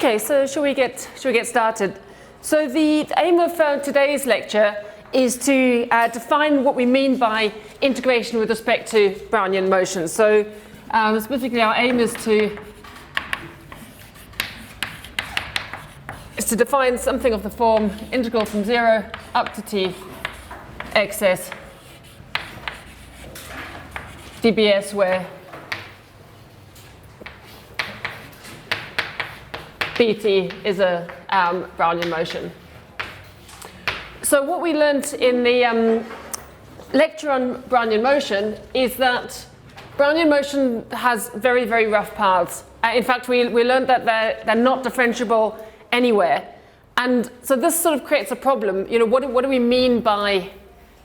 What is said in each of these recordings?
Okay, so shall we get started? So the aim of today's lecture is to define what we mean by integration with respect to Brownian motion. So specifically our aim is to define something of the form integral from 0 up to t xs dbs, where bt is a Brownian motion. So what we learned in the lecture on Brownian motion is that Brownian motion has very, very rough paths. In fact, we learned that they're not differentiable anywhere. And so this sort of creates a problem. You know, what do we mean by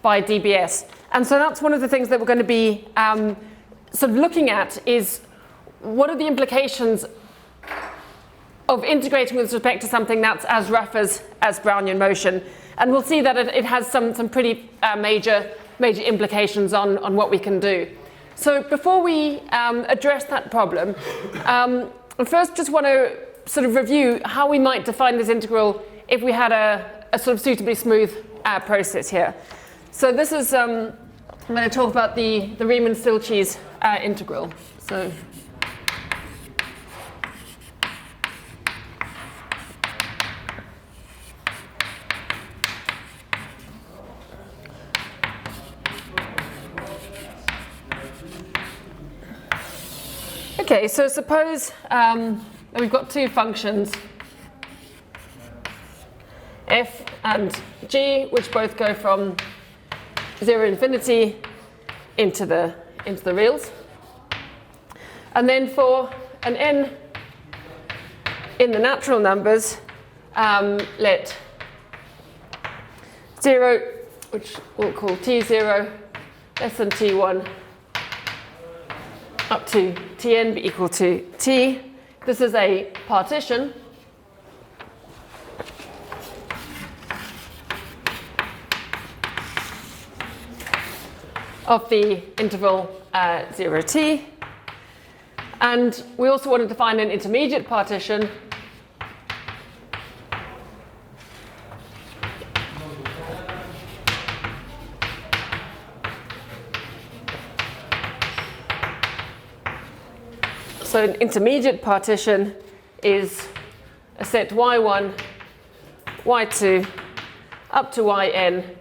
dbs? And so that's one of the things that we're going to be sort of looking at is what are the implications of integrating with respect to something that's as rough as Brownian motion. And we'll see that it has some pretty major implications on what we can do. So before we address that problem, I first just want to sort of review how we might define this integral if we had a sort of suitably smooth process here. So this is, I'm going to talk about the Riemann Stieltjes integral. So okay, so suppose that we've got two functions, f and g, which both go from 0 infinity into the reals. And then for an n in the natural numbers, let 0, which we'll call t0, less than t1, up to Tn be equal to T. This is a partition of the interval 0t. And we also want to define an intermediate partition So an intermediate partition is a set y1, y2, up to yn,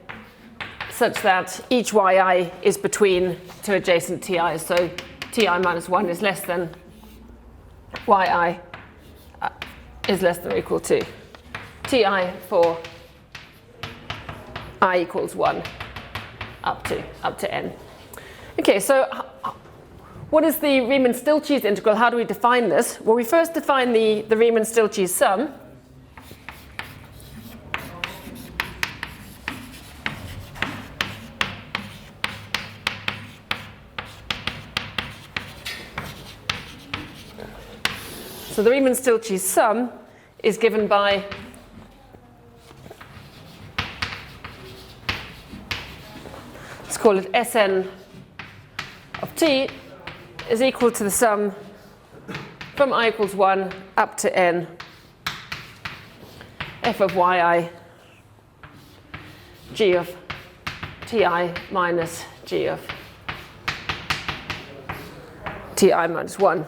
such that each yi is between two adjacent ti's. So ti minus 1 is less than yi is less than or equal to ti for I equals 1 up to n. Okay, so what is the Riemann Stieltjes integral? How do we define this? Well, we first define the Riemann Stieltjes sum. So the Riemann Stieltjes sum is given by let's call it Sn of t is equal to the sum from I equals 1 up to n f of yi g of ti minus g of ti minus 1.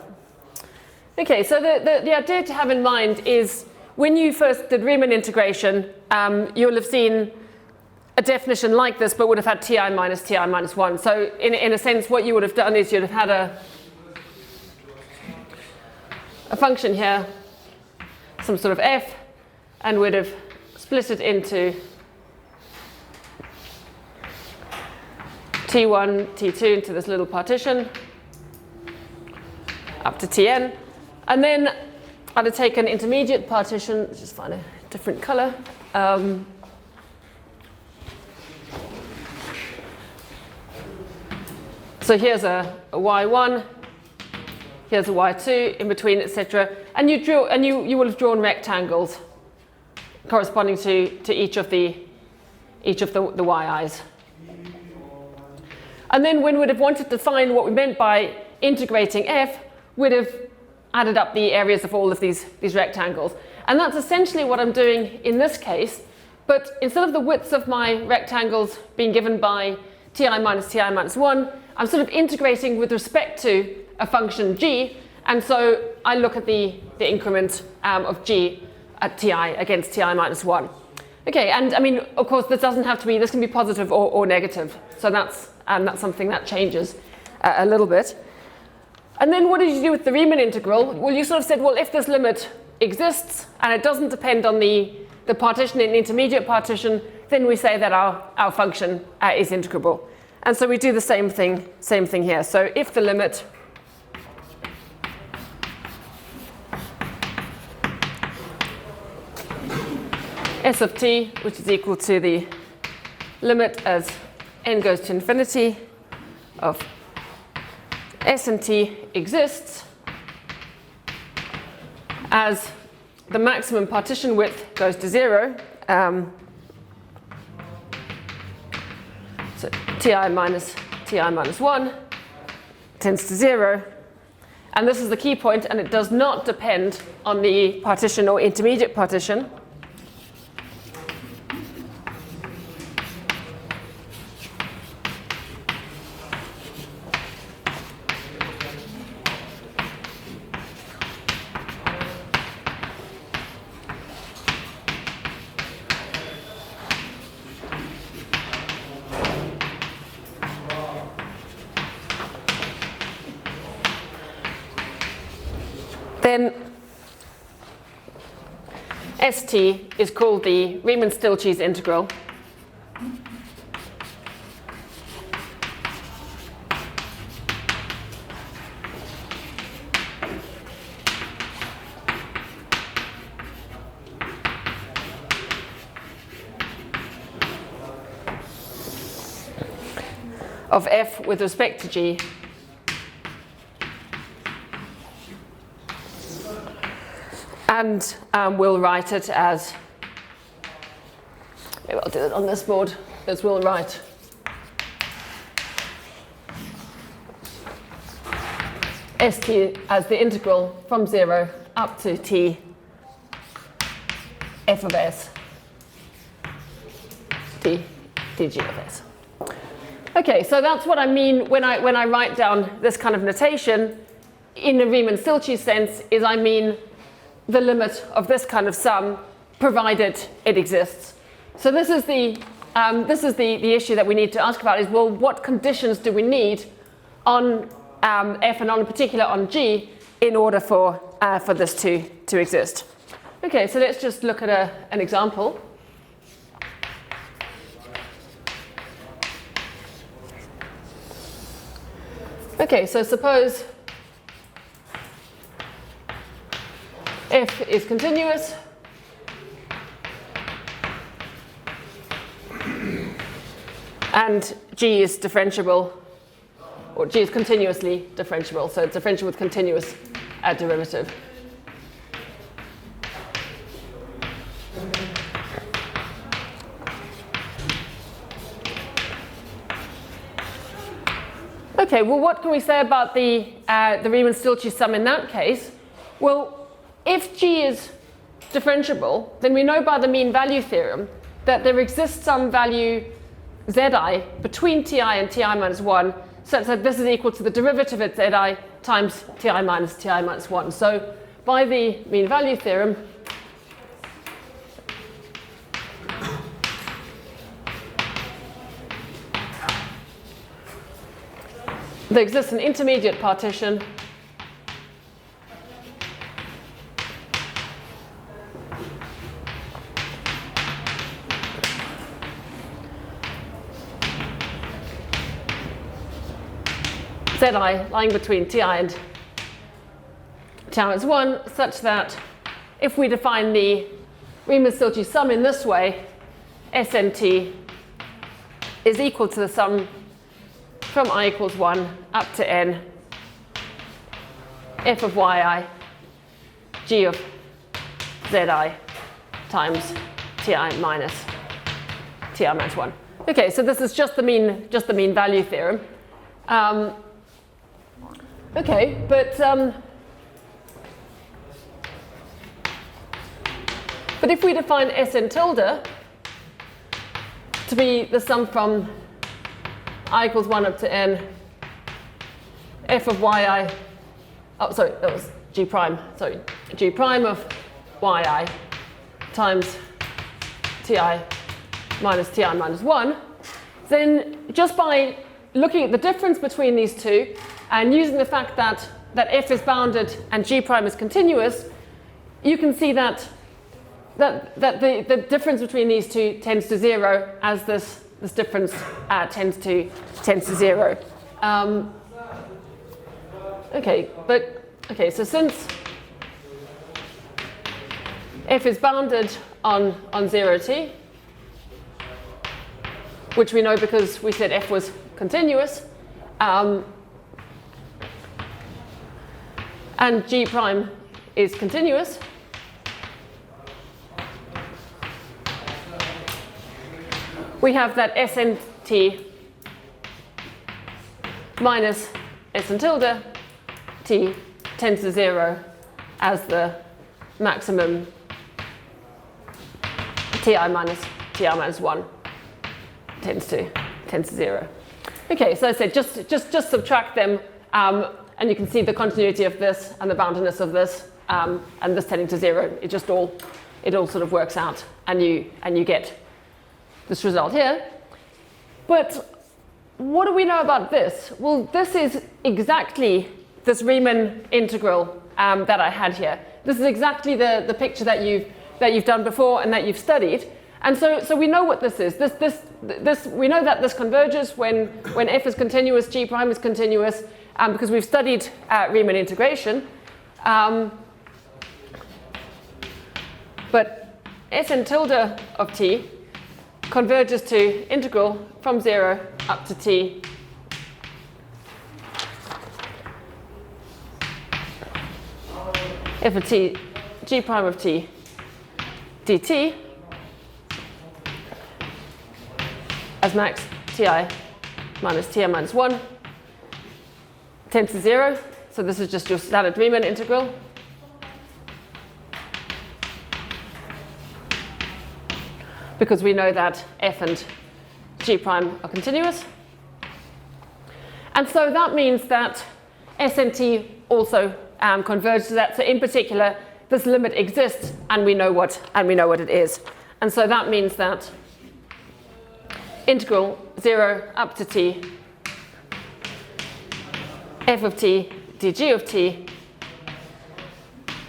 Okay, so the idea to have in mind is when you first did Riemann integration, you'll have seen a definition like this, but would have had ti minus 1. So in a sense, what you would have done is you'd have had a function here, some sort of f, and would have split it into t1, t2 into this little partition up to tn. And then I'd have taken intermediate partition, let's just find a different color. So here's a y1, here's a y2, in between, etc. And you will have drawn rectangles corresponding to each of the yi's. And then when we'd have wanted to find what we meant by integrating f, we'd have added up the areas of all of these rectangles. And that's essentially what I'm doing in this case. But instead of the widths of my rectangles being given by ti minus 1, I'm sort of integrating with respect to a function g. And so I look at the increment of g at ti against ti minus 1. Okay, and I mean, of course, this doesn't have to be, this can be positive or negative. So that's something that changes a little bit. And then what did you do with the Riemann integral? Well, you sort of said, well, if this limit exists and it doesn't depend on the partition in intermediate partition, then we say that our function is integrable. And so we do the same thing here. So if the limit s of t, which is equal to the limit as n goes to infinity of s and t exists as the maximum partition width goes to 0. So ti minus 1 tends to 0. And this is the key point, and it does not depend on the partition or intermediate partition. Then St is called the Riemann Stieltjes integral. Of f with respect to g. And we'll write it as, maybe I'll do it on this board, as we'll write St as the integral from 0 up to t f of s dg of s. Okay, so that's what I mean when I write down this kind of notation in a Riemann Stieltjes sense, is I mean the limit of this kind of sum, provided it exists. So this is the issue that we need to ask about, is, well, what conditions do we need on f and in particular on g in order for this to exist? Okay, so let's just look at an example. Okay, so suppose f is continuous and g is differentiable, or g is continuously differentiable, so it's differentiable with continuous derivative. Okay, well, what can we say about the Riemann Stieltjes sum in that case? Well, if g is differentiable, then we know by the mean value theorem that there exists some value zi between ti and ti minus 1, such that this is equal to the derivative at zi times ti minus 1. So by the mean value theorem, there exists an intermediate partition zi lying between ti and ti minus 1, such that if we define the Riemann Stieltjes sum in this way, SNT is equal to the sum from I equals 1 up to n f of yi g of zi times ti minus 1. Okay, so this is just the mean value theorem. Okay, but But if we define Sn tilde to be the sum from I equals 1 up to n f of yi, oh sorry, that was g prime, sorry, g prime of yi times ti minus 1, then just by looking at the difference between these two and using the fact that f is bounded and g prime is continuous, you can see that the difference between these two tends to 0 as this difference tends to 0. Okay, so since f is bounded on 0t, which we know because we said f was continuous, and g prime is continuous, we have that Snt minus Sn tilde t tends to 0 as the maximum ti minus 1 tends to 0. Okay, so I said just subtract them, and you can see the continuity of this and the boundedness of this, and this tending to 0. It all sort of works out, and you get this result here. But what do we know about this? Well, this is exactly this Riemann integral that I had here. This is exactly the picture that you've done before and that you've studied. And so we know what this is. We know that this converges when f is continuous, g prime is continuous, because we've studied Riemann integration. But Sn tilde of t converges to integral from 0 up to t f of t, g prime of t dt as max ti minus 1 tends to 0. So this is just your standard Riemann integral. Because we know that f and g prime are continuous. And so that means that Snt also converges to that. So in particular, this limit exists, and we know what it is. And so that means that integral 0 up to t f of t dg of t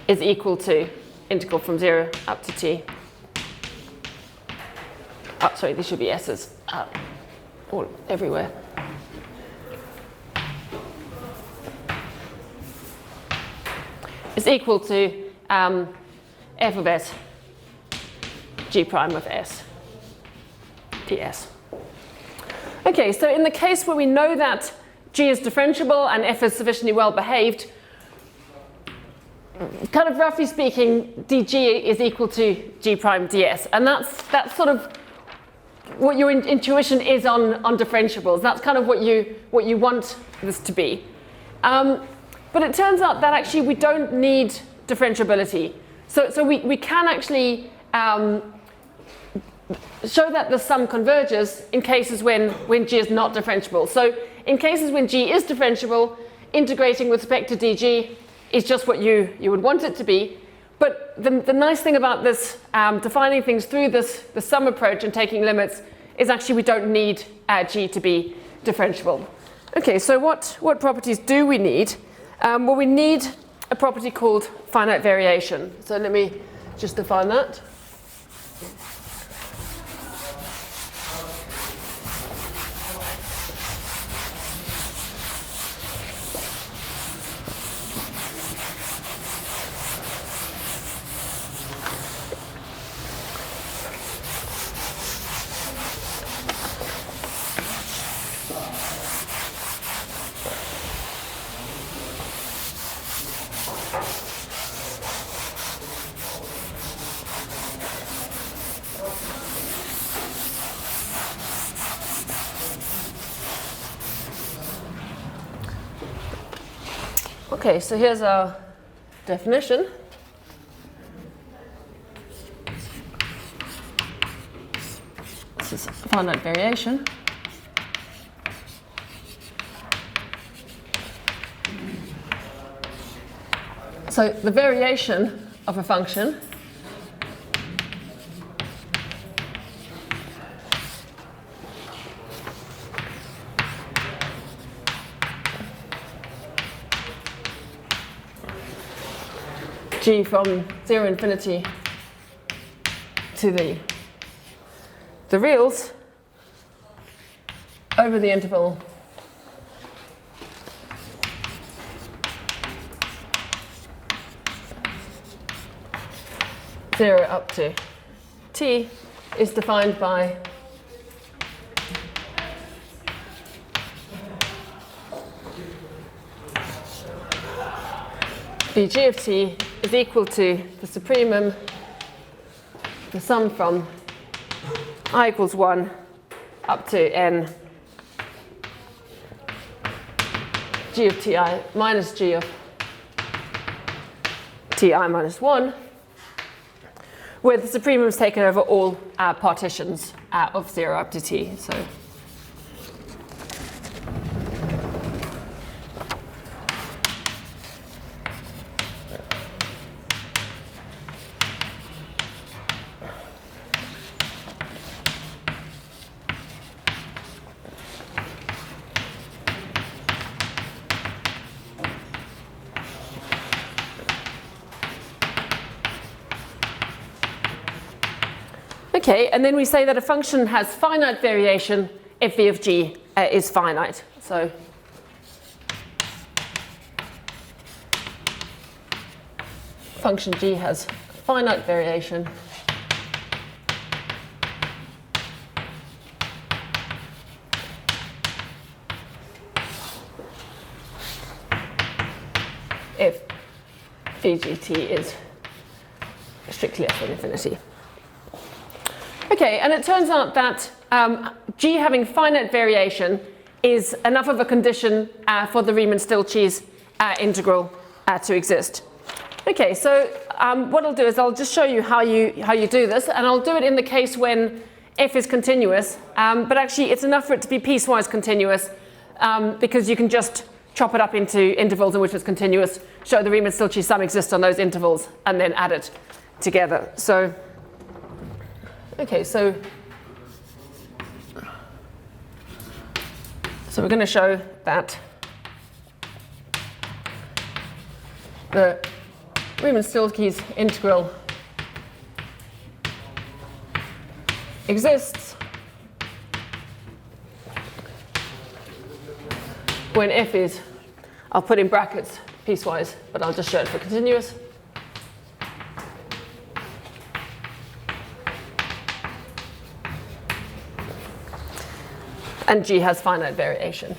is equal to integral from 0 up to t. Oh, sorry, these should be s's all everywhere. Is equal to f of s g prime of s ds. Okay, so in the case where we know that g is differentiable and f is sufficiently well behaved, kind of roughly speaking, dg is equal to g prime ds, and that's sort of what your intuition is on differentiables. That's kind of what you want this to be. But it turns out that actually we don't need differentiability. So we can actually show that the sum converges in cases when g is not differentiable. So in cases when g is differentiable, integrating with respect to dg is just what you would want it to be. But the nice thing about this, defining things through the sum approach and taking limits, is actually we don't need g to be differentiable. Okay, so what properties do we need? Well, we need a property called finite variation. So let me just define that. Okay, so here's our definition. This is finite variation. So the variation of a function g from 0 infinity to the reals over the interval zero up to t is defined by bg of t is equal to the supremum, the sum from I equals 1 up to n g of ti minus g of ti minus 1, where the supremum is taken over all partitions of 0 up to t. So okay, and then we say that a function has finite variation if v of g is finite. So function g has finite variation if vgt is strictly less than infinity. Okay, and it turns out that g having finite variation is enough of a condition for the Riemann Stieltjes integral to exist. Okay, so what I'll do is I'll just show you how you do this, and I'll do it in the case when f is continuous, but actually it's enough for it to be piecewise continuous because you can just chop it up into intervals in which it's continuous, show the Riemann Stieltjes sum exists on those intervals, and then add it together. So okay, so we're going to show that the Riemann Stieltjes integral exists when f is, I'll put in brackets piecewise, but I'll just show it for continuous. And g has finite variation.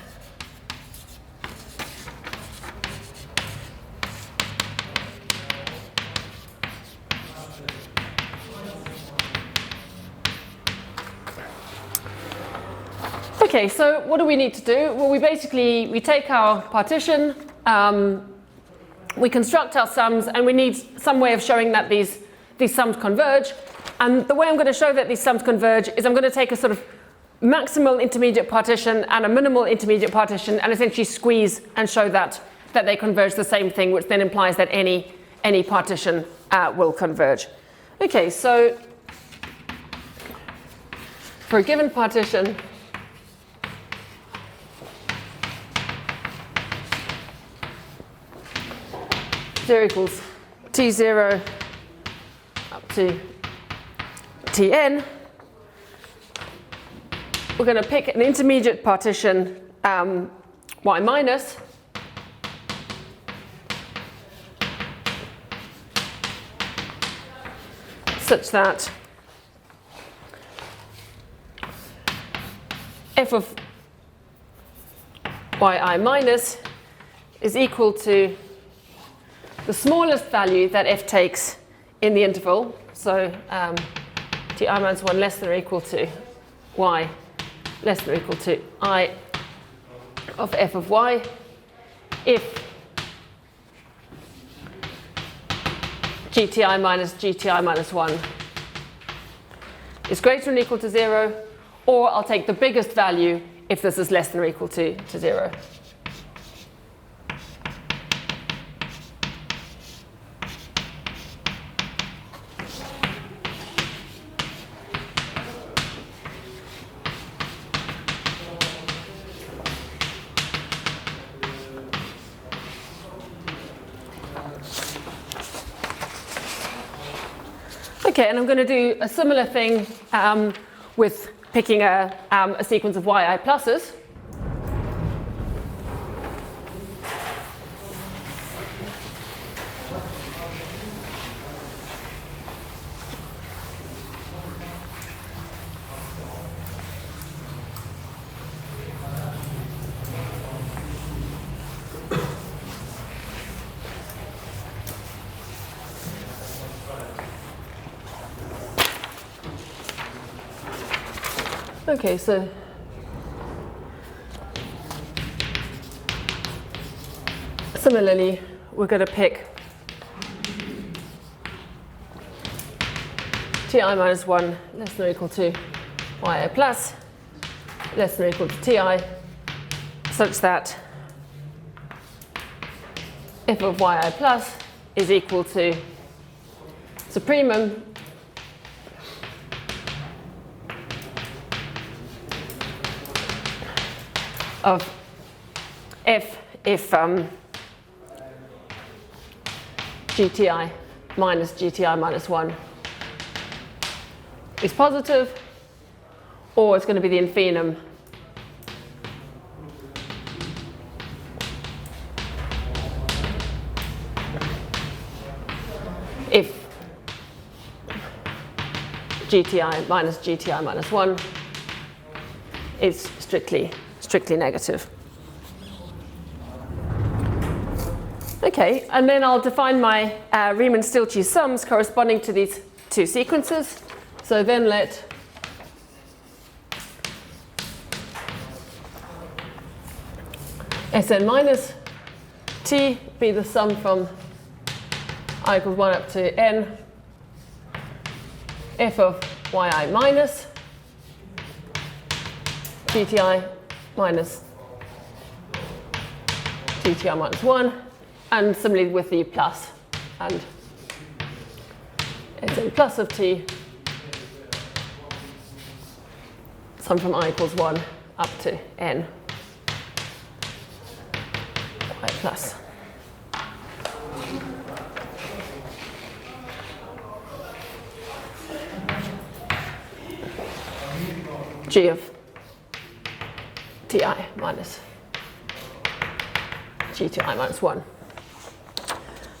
Okay, so what do we need to do? Well, we take our partition, we construct our sums, and we need some way of showing that these sums converge. And the way I'm going to show that these sums converge is I'm going to take a sort of maximal intermediate partition and a minimal intermediate partition and essentially squeeze and show that they converge the same thing, which then implies that any partition will converge. Okay, so for a given partition, zero equals t0 up to tn, we're going to pick an intermediate partition y minus such that f of yi minus is equal to the smallest value that f takes in the interval, so ti minus 1 less than or equal to y less than or equal to I of f of y, if gti minus 1 is greater than or equal to 0, or I'll take the biggest value if this is less than or equal to 0. Okay, and I'm going to do a similar thing with picking a sequence of yi pluses. Okay, so similarly, we're going to pick ti minus 1 less than or equal to yi plus less than or equal to ti, such that f of yi plus is equal to supremum of f if gti minus gti minus 1 is positive, or it's going to be the infimum if gti minus gti minus 1 is strictly negative. Okay, and then I'll define my Riemann-Stieltjes sums corresponding to these two sequences. So then let Sn minus t be the sum from I equals 1 up to n f of yi minus gti minus gti minus 1, and similarly with the plus, and Sn plus of t sum from I equals 1 up to n y plus. G of ti minus gti minus 1.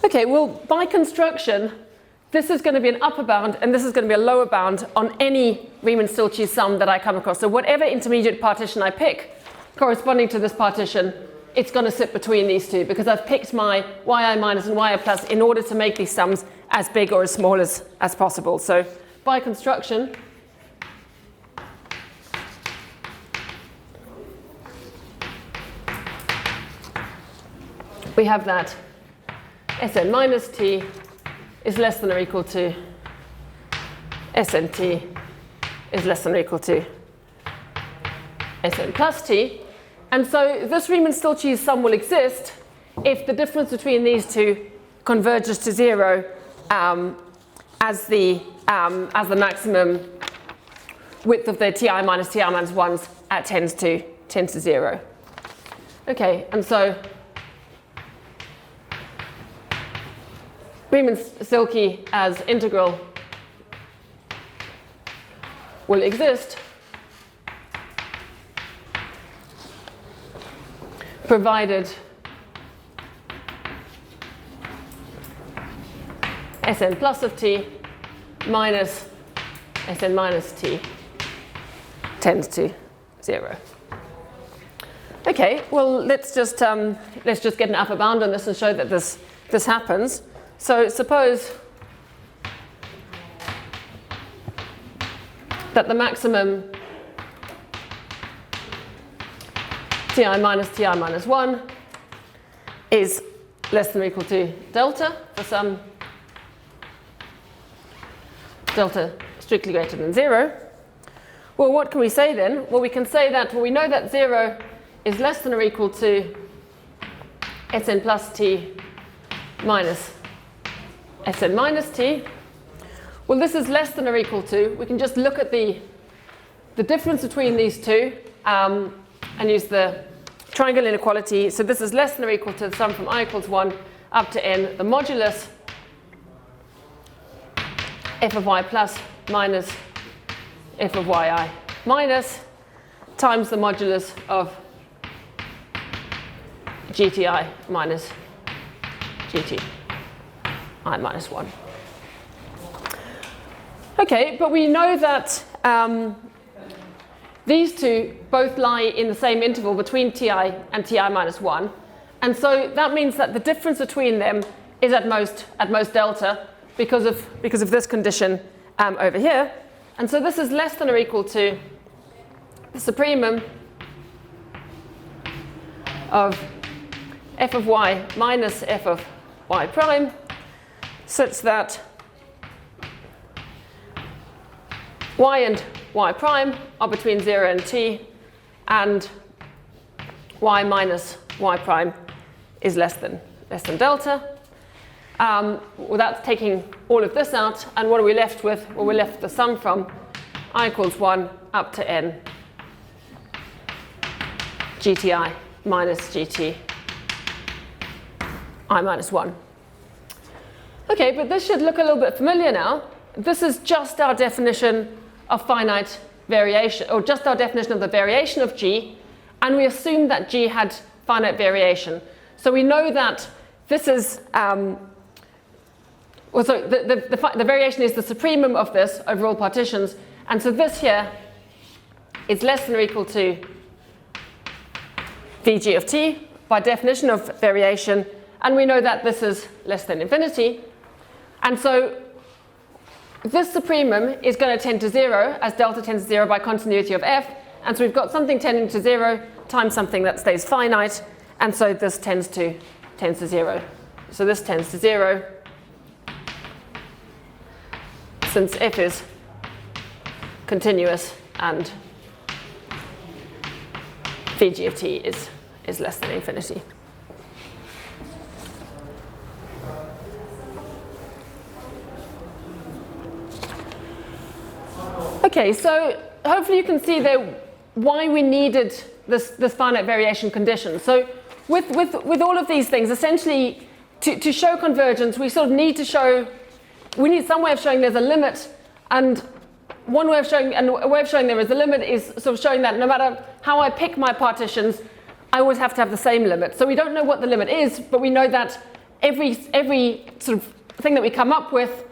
Okay, well, by construction, this is going to be an upper bound and this is going to be a lower bound on any Riemann-Stieltjes sum that I come across. So whatever intermediate partition I pick corresponding to this partition, it's going to sit between these two because I've picked my yi minus and yi plus in order to make these sums as big or as small as possible. So by construction, we have that Sn minus t is less than or equal to Snt is less than or equal to Sn plus t. And so this Riemann-Stieltjes sum will exist if the difference between these two converges to 0 as the maximum width of the ti minus 1s tends to 0. Okay, and so Riemann-Stieltjes as integral will exist provided Sn plus of t minus Sn minus t tends to 0. Okay, well let's just get an upper bound on this and show that this happens. So suppose that the maximum ti minus 1 is less than or equal to delta for some delta strictly greater than 0. Well, what can we say then? Well, we can say that, well, we know that 0 is less than or equal to Sn plus t minus Sn minus t. Well, this is less than or equal to. We can just look at the difference between these two and use the triangle inequality. So this is less than or equal to the sum from I equals 1 up to n, the modulus f of y plus minus f of yi minus times the modulus of gti minus gti minus 1. Okay, but we know that these two both lie in the same interval between ti and ti minus 1. And so that means that the difference between them is at most delta because of this condition over here. And so this is less than or equal to the supremum of f of y minus f of y prime, such that y and y prime are between 0 and t, and y minus y prime is less than delta. Without taking all of this out, and what are we left with? Well, we're left with the sum from I equals 1 up to n gti minus gt I minus 1. Okay, but this should look a little bit familiar now. This is just our definition of finite variation, or just our definition of the variation of g, and we assumed that g had finite variation. So we know that this is, the variation is the supremum of this over all partitions, and so this here is less than or equal to Vg of t by definition of variation, and we know that this is less than infinity, and so this supremum is going to tend to 0 as delta tends to 0 by continuity of f, and so we've got something tending to 0 times something that stays finite, and so this tends to 0. So this tends to 0 since f is continuous and Vg of t is less than infinity. Okay, so hopefully you can see there why we needed this finite variation condition. So with all of these things, essentially to show convergence, we sort of need some way of showing there's a limit, and a way of showing there is a limit is sort of showing that no matter how I pick my partitions, I always have to have the same limit. So we don't know what the limit is, but we know that every sort of thing that we come up with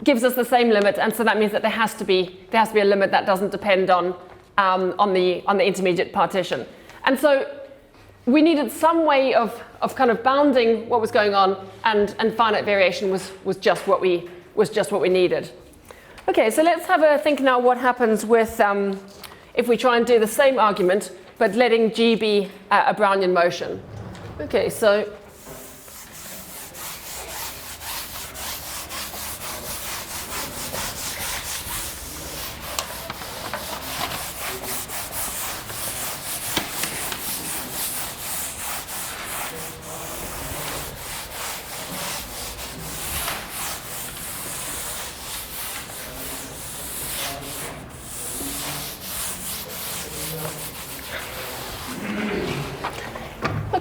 gives us the same limit, and so that means that there has to be a limit that doesn't depend on the intermediate partition. And so we needed some way of kind of bounding what was going on, and finite variation was just what we needed. Okay, so let's have a think now what happens with if we try and do the same argument but letting G be a Brownian motion. Okay, so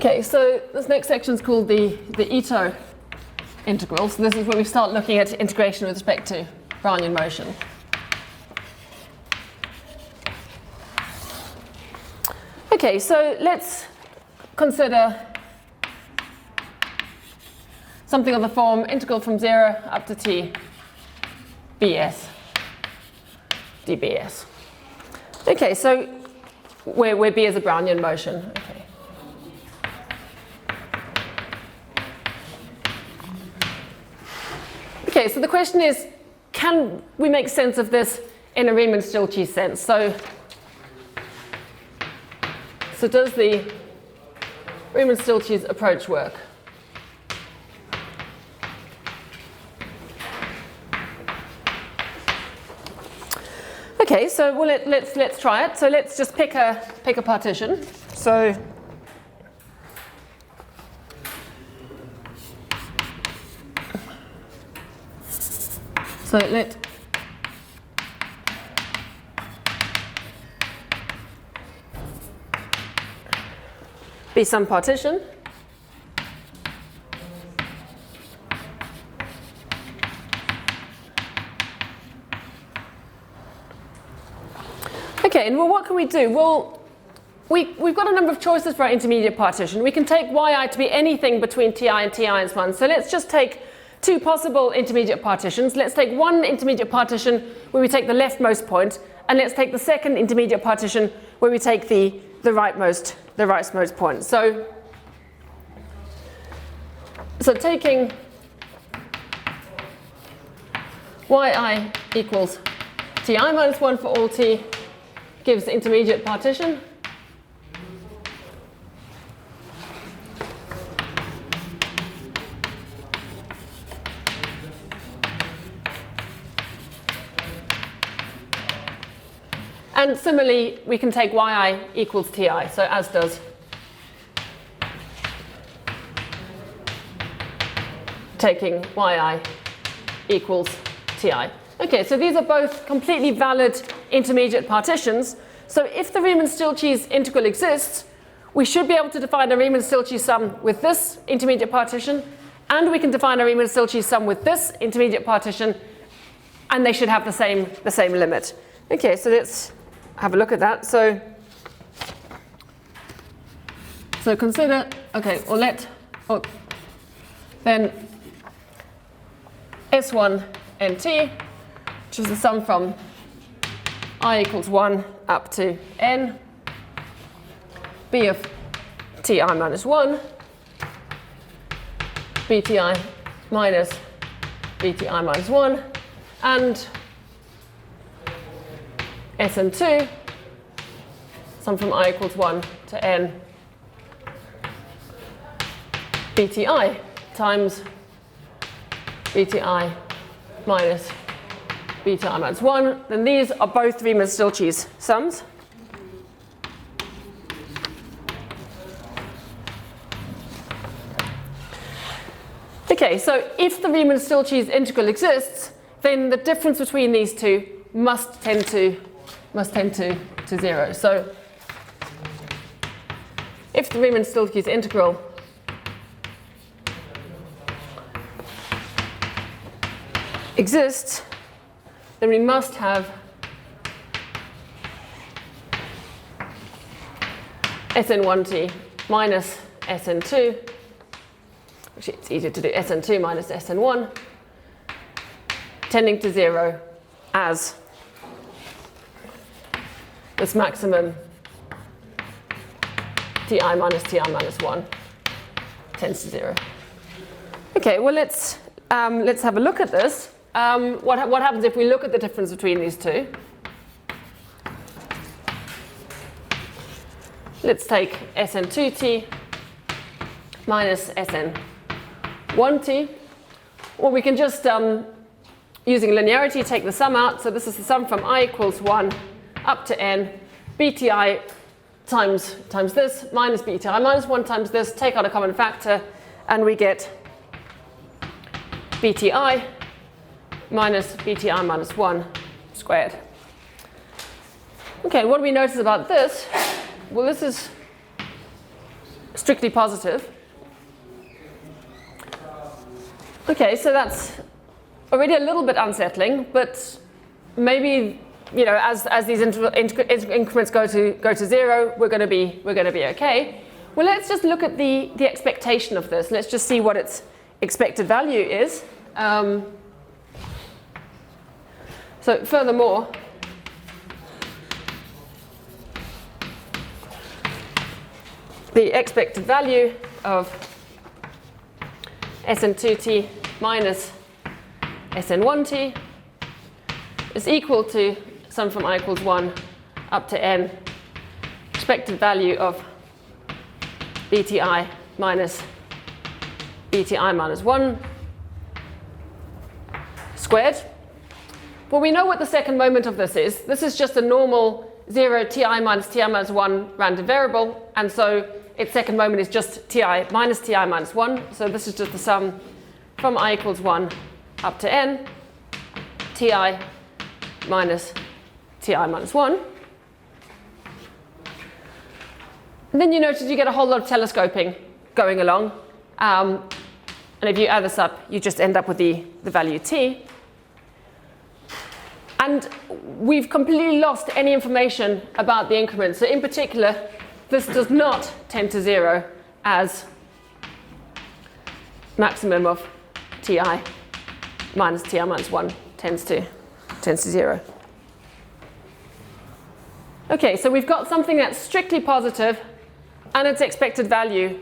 okay, so this next section is called the Ito integral. So this is where we start looking at integration with respect to Brownian motion. Okay, so let's consider something of the form integral from 0 up to t bs dbs. Okay, so where b is a Brownian motion. Okay. Okay, so the question is, can we make sense of this in a Riemann Stieltjes sense? So does the Riemann Stieltjes approach work? Okay, so well, let's try it. So let's just pick a partition. So let be some partition. Okay, and well, what can we do? Well, we've got a number of choices for our intermediate partition. We can take yi to be anything between ti and ti-1. So let's just take two possible intermediate partitions. Let's take one intermediate partition where we take the leftmost point, and let's take the second intermediate partition where we take the rightmost point. So taking yi equals ti minus 1 for all t gives the intermediate partition. And similarly, we can take yi equals ti, so as does taking yi equals ti. Okay, so these are both completely valid intermediate partitions. So if the Riemann-Stieltjes integral exists, we should be able to define a Riemann-Stieltjes sum with this intermediate partition, and we can define a Riemann-Stieltjes sum with this intermediate partition, and they should have the same limit. Okay, so let's have a look at that. So consider, okay, or then S1 nt, which is the sum from I equals 1 up to n, b of ti minus 1, bti minus bti minus 1, and Sn2, sum from I equals 1 to n, bti times bti minus bti minus 1, then these are both Riemann-Stieltjes sums. Okay, so if the Riemann-Stieltjes integral exists, then the difference between these two must tend to 0. So if the Riemann-Stieltjes integral exists, then we must have Sn1t minus Sn2, which it's easier to do Sn2 minus Sn1, tending to 0 as this maximum ti minus 1 tends to 0. Okay, well let's have a look at this. What happens if we look at the difference between these two? Let's take Sn2t minus Sn1t. Or we can just, using linearity, take the sum out. So this is the sum from I equals 1 up to n, bti times this, minus bti minus 1 times this, take out a common factor, and we get bti minus bti minus 1 squared. Okay, what do we notice about this? Well, this is strictly positive. Okay, so that's already a little bit unsettling, but maybe, you know, as these increments go to 0, we're going to be okay. Well, let's just look at the expectation of this. Let's just see what its expected value is. So furthermore, the expected value of Sn2t minus Sn1t is equal to sum from I equals 1 up to n, expected value of bti minus bti minus 1 squared. Well, we know what the second moment of this is. This is just a normal 0 ti minus 1 random variable, and so its second moment is just ti minus 1. So this is just the sum from I equals 1 up to n, ti minus 1. And then you notice you get a whole lot of telescoping going along. And if you add this up, you just end up with the value t. And we've completely lost any information about the increment. So in particular, this does not tend to 0 as maximum of ti minus 1 tends to 0. Okay, so we've got something that's strictly positive, and its expected value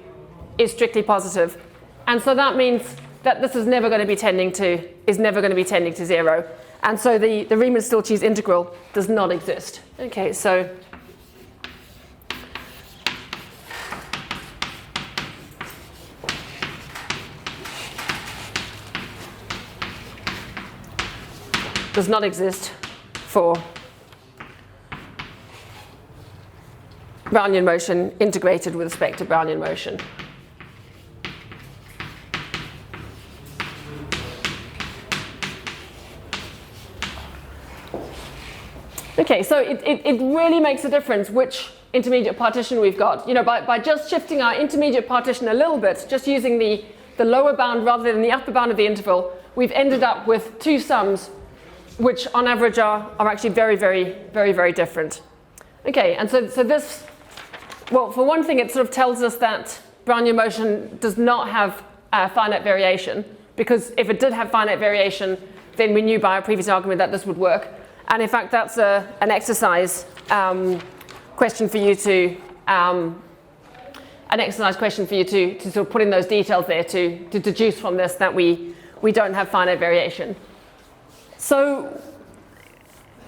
is strictly positive. And so that means that this is never going to be tending to 0. And so the Riemann Stieltjes integral does not exist. Okay, so does not exist for Brownian motion integrated with respect to Brownian motion. Okay, so it really makes a difference which intermediate partition we've got. You know, by just shifting our intermediate partition a little bit, just using the lower bound rather than the upper bound of the interval, we've ended up with two sums which on average are actually very different. Okay, and so this, well, for one thing, it sort of tells us that Brownian motion does not have finite variation, because if it did have finite variation, then we knew by our previous argument that this would work. And in fact, that's an exercise question for you to sort of put in those details there to deduce from this that we don't have finite variation. So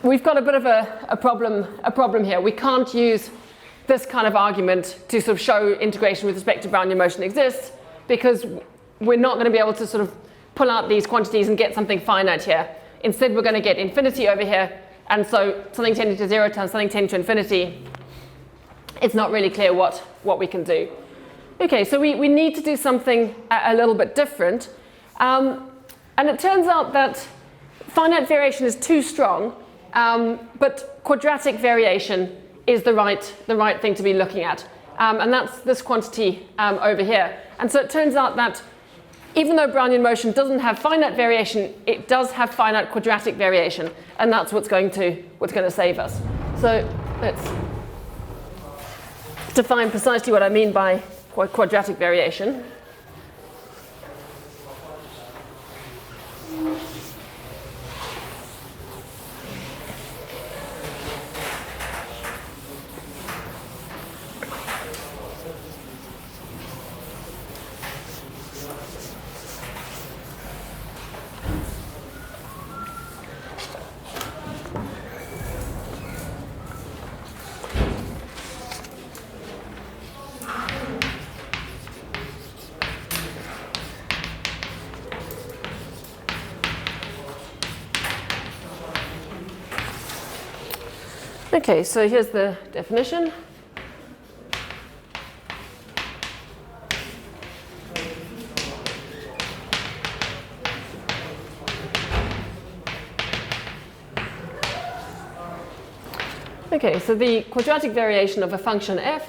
we've got a bit of a problem here. We can't use this kind of argument to sort of show integration with respect to Brownian motion exists, because we're not going to be able to sort of pull out these quantities and get something finite here. Instead, we're going to get infinity over here, and so something tending to 0 times something tending to infinity, it's not really clear what we can do. Okay, so we need to do something a little bit different. And it turns out that finite variation is too strong, but quadratic variation is the right thing to be looking at. And that's this quantity over here. And so it turns out that even though Brownian motion doesn't have finite variation, it does have finite quadratic variation, and that's what's going to save us. So let's define precisely what I mean by quadratic variation. Okay, so here's the definition. Okay, so the quadratic variation of a function f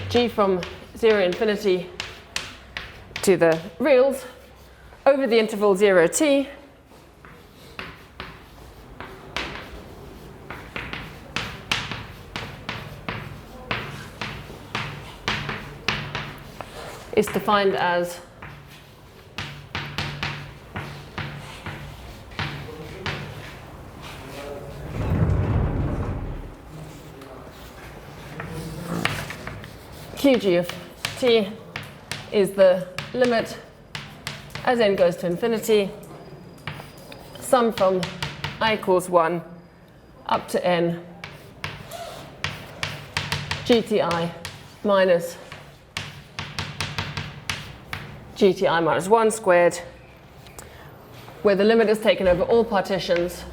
g from 0 infinity to the reals over the interval 0t is defined as qg of t is the limit as n goes to infinity sum from I equals 1 up to n GTI minus GTI minus 1 squared, where the limit is taken over all partitions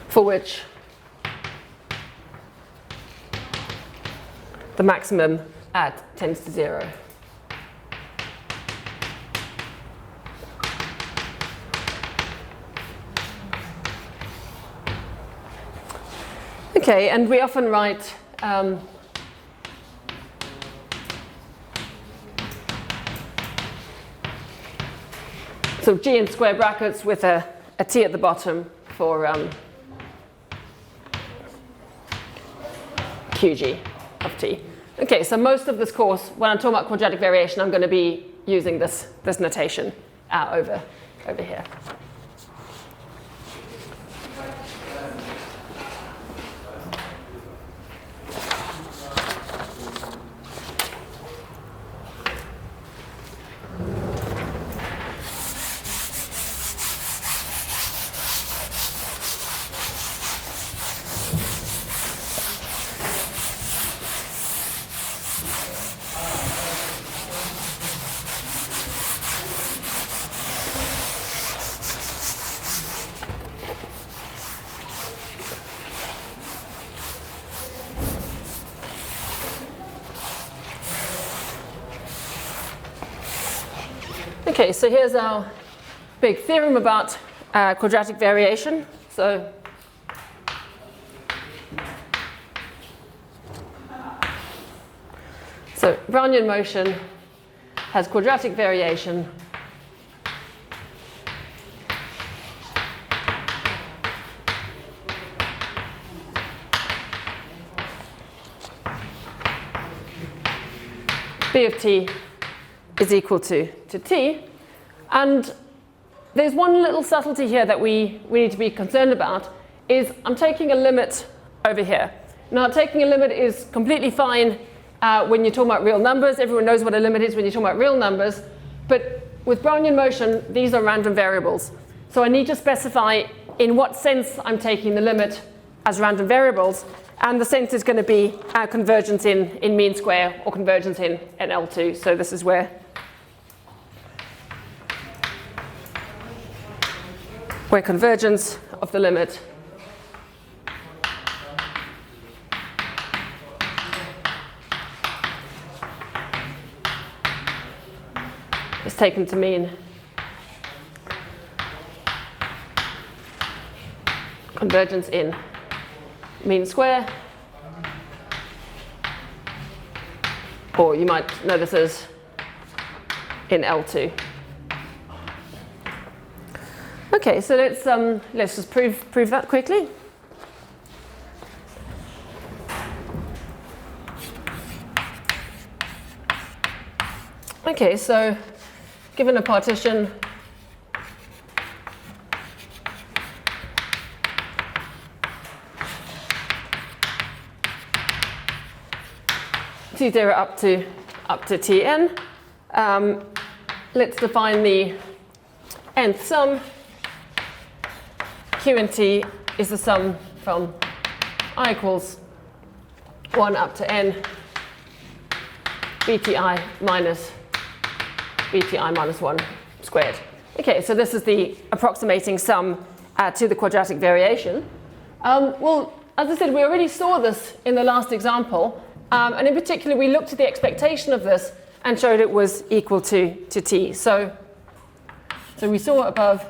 for which the maximum tends to 0. Okay, and we often write so G in square brackets with a T at the bottom for QG of T. Okay, so most of this course, when I'm talking about quadratic variation, I'm going to be using this notation over here. Okay, so here's our big theorem about quadratic variation. So Brownian motion has quadratic variation B of t is equal to t. And there's one little subtlety here that we need to be concerned about, is I'm taking a limit over here. Now, taking a limit is completely fine when you're talking about real numbers. Everyone knows what a limit is when you're talking about real numbers. But with Brownian motion, these are random variables. So I need to specify in what sense I'm taking the limit as random variables. And the sense is going to be convergence in mean square or convergence in L2. So this is where convergence of the limit is taken to mean convergence in mean square, or you might know this as in L2. Okay, so let's just prove that quickly. Okay, so given a partition T0 up to Tn, let's define the nth sum. Q and T is the sum from I equals 1 up to n BTI minus 1 squared. Okay, so this is the approximating sum to the quadratic variation. Well, as I said, we already saw this in the last example. And in particular, we looked at the expectation of this and showed it was equal to t. So we saw above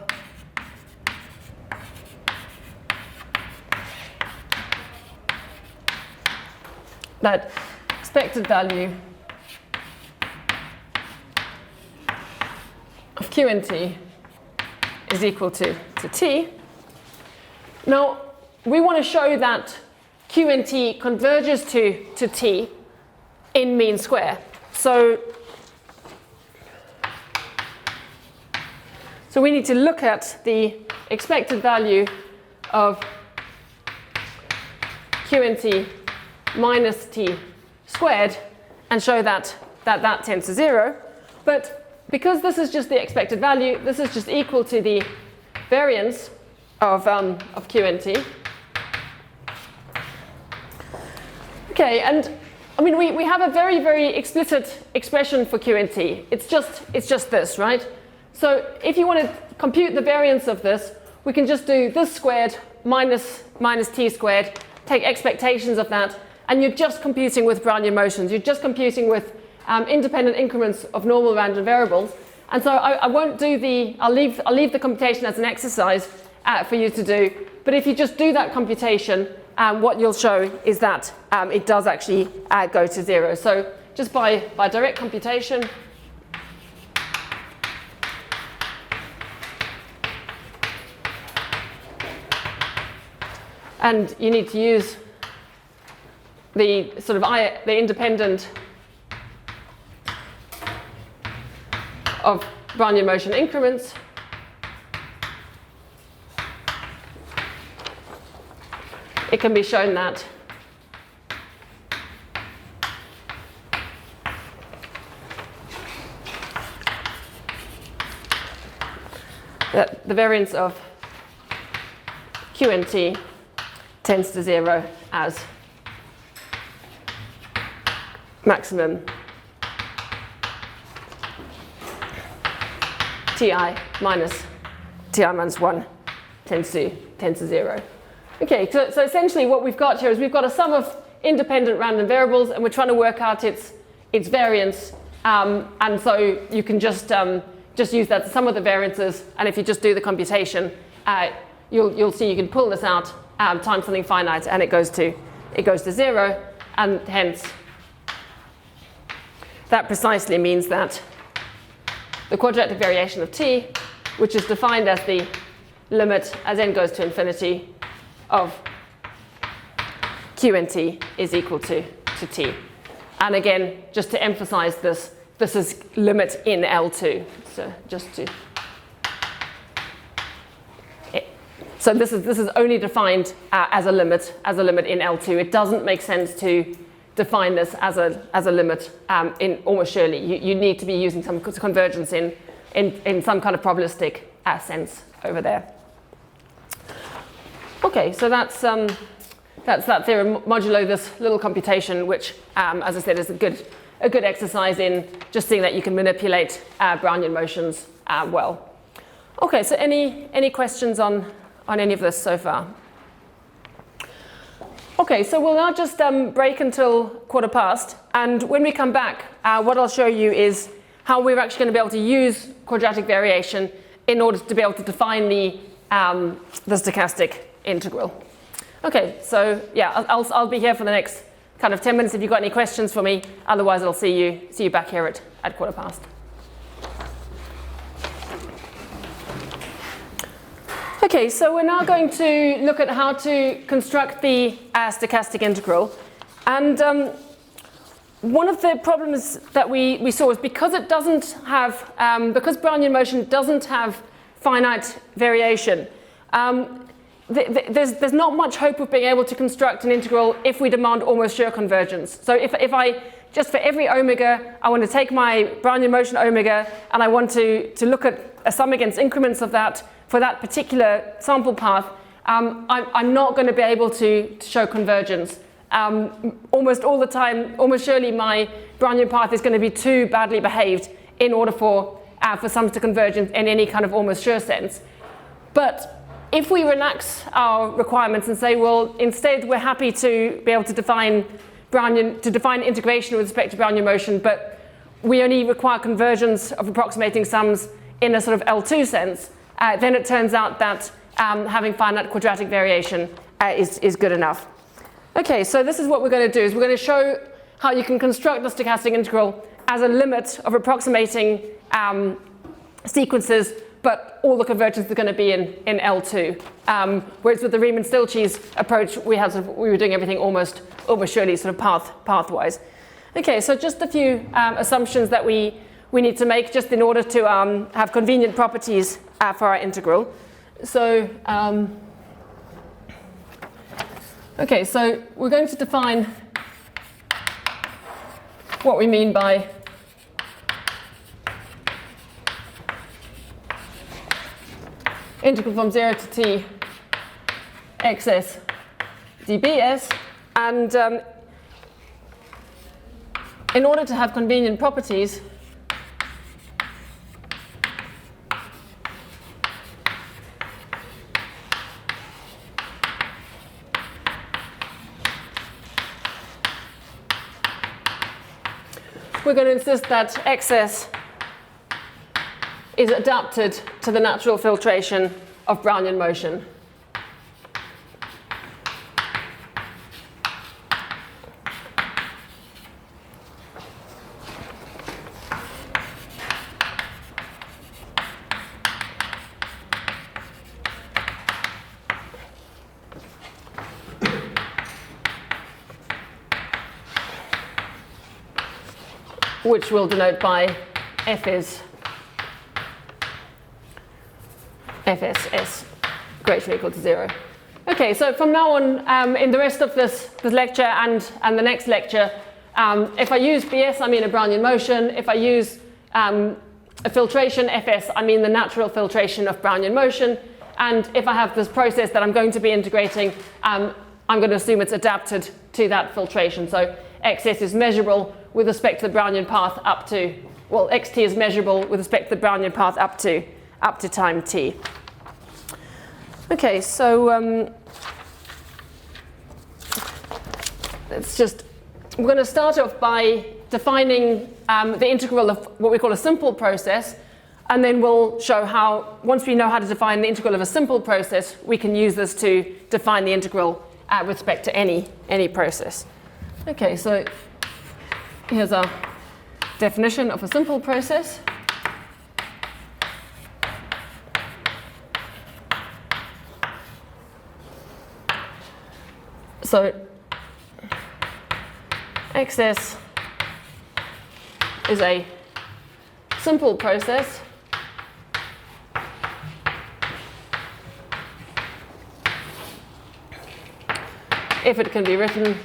that expected value of Q and T is equal to t. Now, we want to show that Q and T converges to t in mean square. So we need to look at the expected value of QNT minus t squared and show that tends to 0. But because this is just the expected value, this is just equal to the variance of QNT. Okay, and I mean we have a very, very explicit expression for QNT. It's just this, right? So if you want to compute the variance of this, we can just do this squared minus t squared, take expectations of that, and you're just computing with Brownian motions. You're just computing with independent increments of normal random variables. And so I won't do I'll leave the computation as an exercise for you to do. But if you just do that computation, what you'll show is that it does actually go to 0. So just by direct computation, and you need to use the sort of the independent of Brownian motion increments. It can be shown that the variance of QNT tends to 0 as maximum Ti minus 1 tends to 0. Okay, so essentially what we've got here is we've got a sum of independent random variables, and we're trying to work out its variance. And so you can just use that sum of the variances, and if you just do the computation, you'll see you can pull this out times something finite, and it goes to 0, and hence that precisely means that the quadratic variation of t, which is defined as the limit as n goes to infinity of QNT is equal to t. And again, just to emphasize this is limit in L2. So just to so this is only defined as a limit in L2. It doesn't make sense to define this as a limit in almost surely. You need to be using some convergence in some kind of probabilistic sense over there. Okay, so that's that theorem modulo this little computation, which, as I said, is a good exercise in just seeing that you can manipulate Brownian motions well. Okay, so any questions on any of this so far? Okay, so we'll now just break until 15:15, and when we come back, what I'll show you is how we're actually going to be able to use quadratic variation in order to be able to define the stochastic integral. Okay, so yeah, I'll be here for the next kind of 10 minutes if you've got any questions for me. Otherwise, I'll see you back here at 15:15. Okay, so we're now going to look at how to construct the stochastic integral. And one of the problems that we saw is because it doesn't have, because Brownian motion doesn't have finite variation, there's not much hope of being able to construct an integral if we demand almost sure convergence. So if I, just for every omega, I want to take my Brownian motion omega and I want to look at a sum against increments of that for that particular sample path, I'm not going to be able to show convergence. Almost all the time, almost surely my Brownian path is going to be too badly behaved in order for sums to converge in any kind of almost sure sense. But if we relax our requirements and say, well, instead we're happy to be able to define integration with respect to Brownian motion, but we only require convergence of approximating sums in a sort of L2 sense, then it turns out that having finite quadratic variation is good enough. Okay, so this is what we're going to do, is we're going to show how you can construct the stochastic integral as a limit of approximating sequences, but all the convergence is going to be in L2. Whereas with the Riemann Stieltjes approach, we were doing everything almost surely sort of pathwise. Okay, so just a few assumptions that we need to make just in order to have convenient properties for our integral. So, okay, so we're going to define what we mean by integral from 0 to t xs dbs, and in order to have convenient properties, we're going to insist that xs is adapted to the natural filtration of Brownian motion. Which we'll denote by fs greater or equal to 0. Okay, so from now on, in the rest of this lecture and the next lecture, if I use BS, I mean a Brownian motion. If I use a filtration, Fs, I mean the natural filtration of Brownian motion. And if I have this process that I'm going to be integrating, I'm going to assume it's adapted to that filtration. So xs is measurable with respect to the Brownian path up to, well, xt is measurable with respect to the Brownian path up to time t. Okay, so we're going to start off by defining the integral of what we call a simple process, and then we'll show how, once we know how to define the integral of a simple process, we can use this to define the integral with respect to any process. Okay, so here's our definition of a simple process. So xs is a simple process if it can be written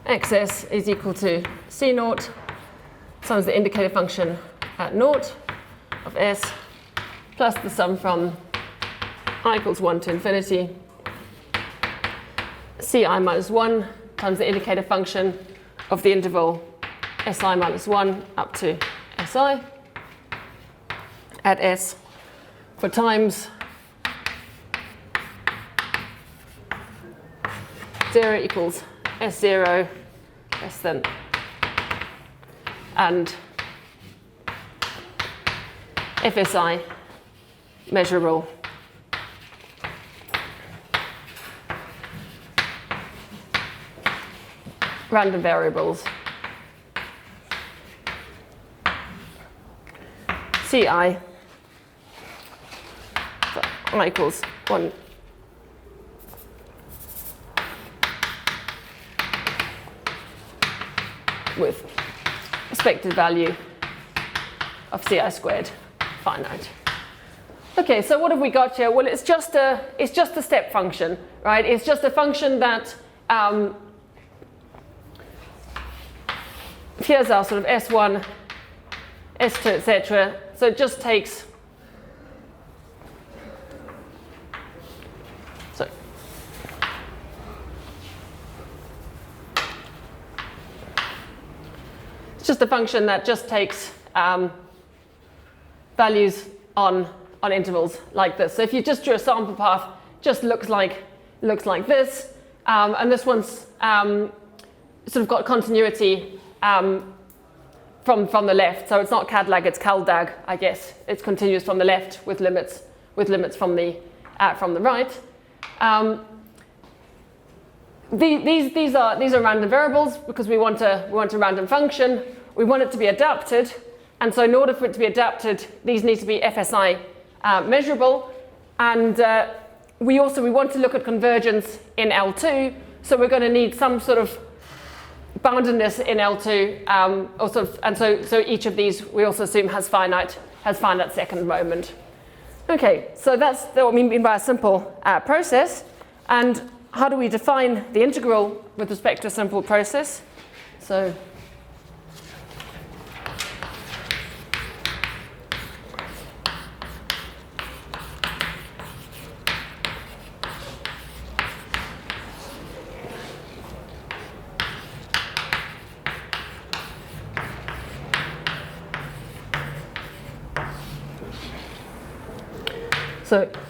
xs is equal to c naught times the indicator function at naught of s plus the sum from I equals 1 to infinity ci minus 1 times the indicator function of the interval si minus 1 up to si at s for times 0 equals s0 less than and fsi measurable random variables ci I equals 1 with expected value of ci squared finite. Okay, so what have we got here? Well, it's just a step function, right? It's just a function that here's our sort of s1, s2, etc. So it just takes it's just a function that just takes values on intervals like this. So if you just drew a sample path, just looks like this, and this one's sort of got continuity from the left. So it's not CADLAG, it's CalDAG, I guess. It's continuous from the left with limits from the right. These are random variables because we want a random function. We want it to be adapted, And so in order for it to be adapted, these need to be FSI measurable. And we want to look at convergence in L2, so we're going to need some sort of boundedness in L2, and so each of these we also assume has finite second moment. Okay, so that's what we mean by a simple process. And how do we define the integral with respect to a simple process? So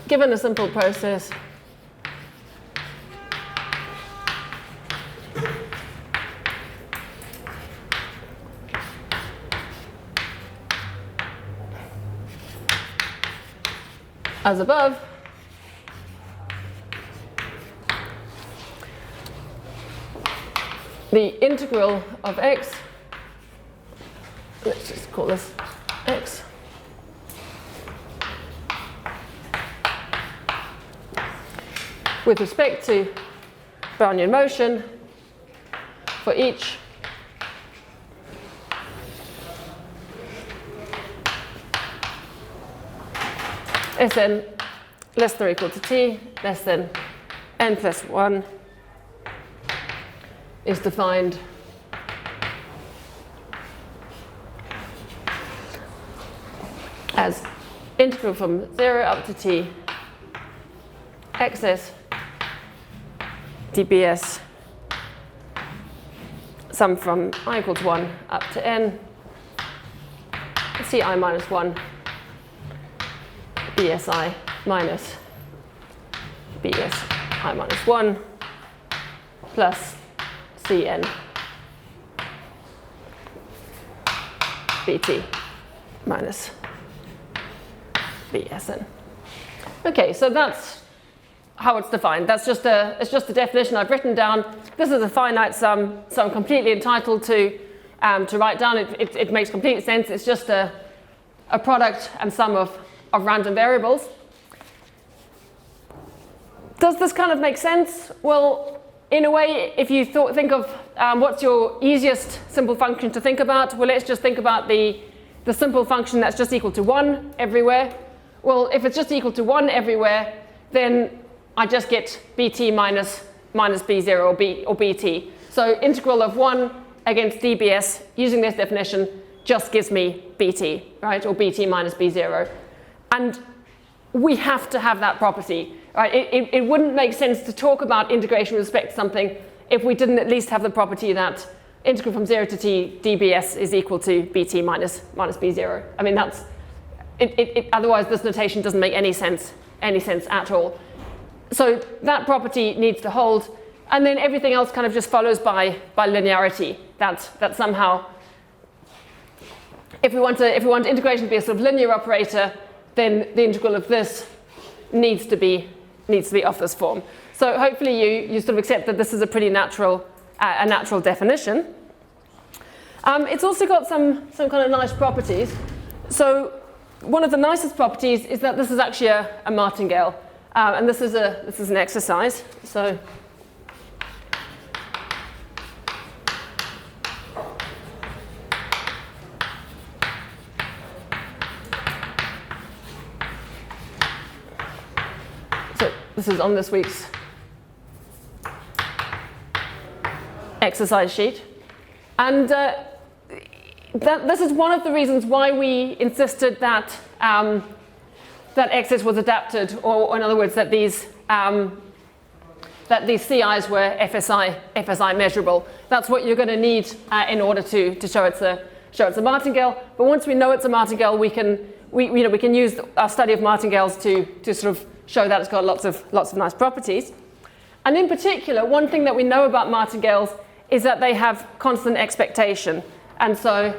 given a simple process, as above, the integral of x, let's just call this x, with respect to Brownian motion for each Sn less than or equal to t less than n plus 1 is defined as integral from 0 up to t xs dbs sum from I equals 1 up to n ci minus 1 bsi minus bsi minus 1 plus cn bt minus bsn. Okay, so that's how it's defined. That's just the definition I've written down. This is a finite sum, so I'm completely entitled to write down. It makes complete sense. It's just a product and sum of random variables. Does this kind of make sense? Well, in a way, if you think of what's your easiest simple function to think about, well, let's just think about the simple function that's just equal to 1 everywhere. Well, if it's just equal to 1 everywhere, then I just get bt minus b0 or bt. So integral of 1 against dbs using this definition just gives me bt, right, or bt minus b0. And we have to have that property, right? It wouldn't make sense to talk about integration with respect to something if we didn't at least have the property that integral from 0 to t dbs is equal to bt minus b0. I mean, that's otherwise this notation doesn't make any sense at all. So that property needs to hold, and then everything else kind of just follows by linearity. That somehow, if we want integration to be a sort of linear operator, then the integral of this needs to be of this form. So hopefully you sort of accept that this is a pretty natural definition. It's also got some kind of nice properties. So one of the nicest properties is that this is actually a martingale. And this is an exercise. So this is on this week's exercise sheet. And this is one of the reasons why we insisted that that xs was adapted, or in other words, that these CIs were FSI measurable. That's what you're going to need in order to show it's a martingale. But once we know it's a martingale, we can use our study of martingales to sort of show that it's got lots of nice properties. And in particular, one thing that we know about martingales is that they have constant expectation, and so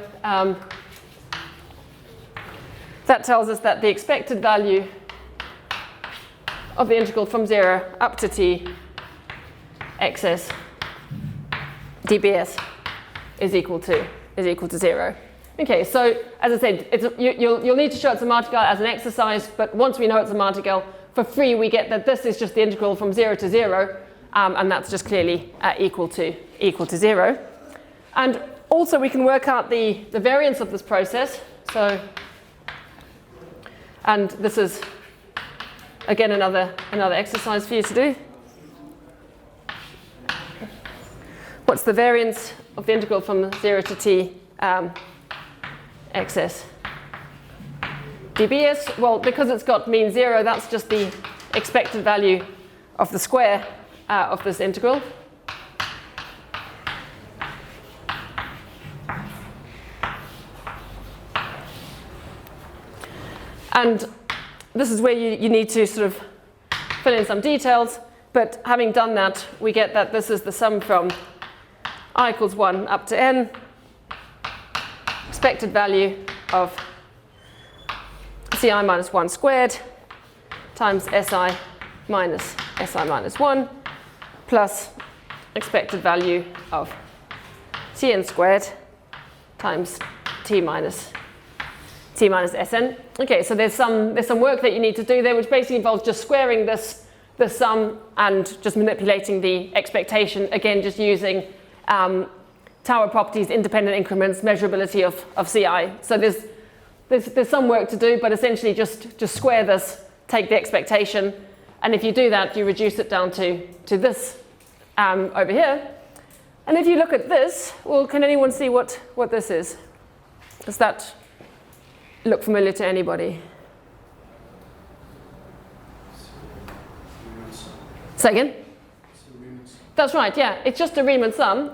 that tells us that the expected value of the integral from 0 up to t xs dbs is equal to 0. Okay, so as I said, you'll need to show it's a martingale as an exercise, but once we know it's a martingale, for free we get that this is just the integral from 0 to 0, and that's just clearly equal to 0. And also we can work out the variance of this process. So, and this is again another exercise for you to do. What's the variance of the integral from 0 to t xs dbs? Well, because it's got mean 0, that's just the expected value of the square of this integral. And this is where you need to sort of fill in some details, but having done that, we get that this is the sum from I equals 1 up to n, expected value of ci minus 1 squared times si minus 1 plus expected value of cn squared times t minus Sn. Okay, so there's some work that you need to do there, which basically involves just squaring this sum and just manipulating the expectation, again just using Tower properties, independent increments, measurability of Ci. So there's some work to do, but essentially just square this, take the expectation, and if you do that, you reduce it down to this over here. And if you look at this, well, can anyone see what this is? Does that look familiar to anybody? Say again? That's right, yeah. It's just a Riemann sum.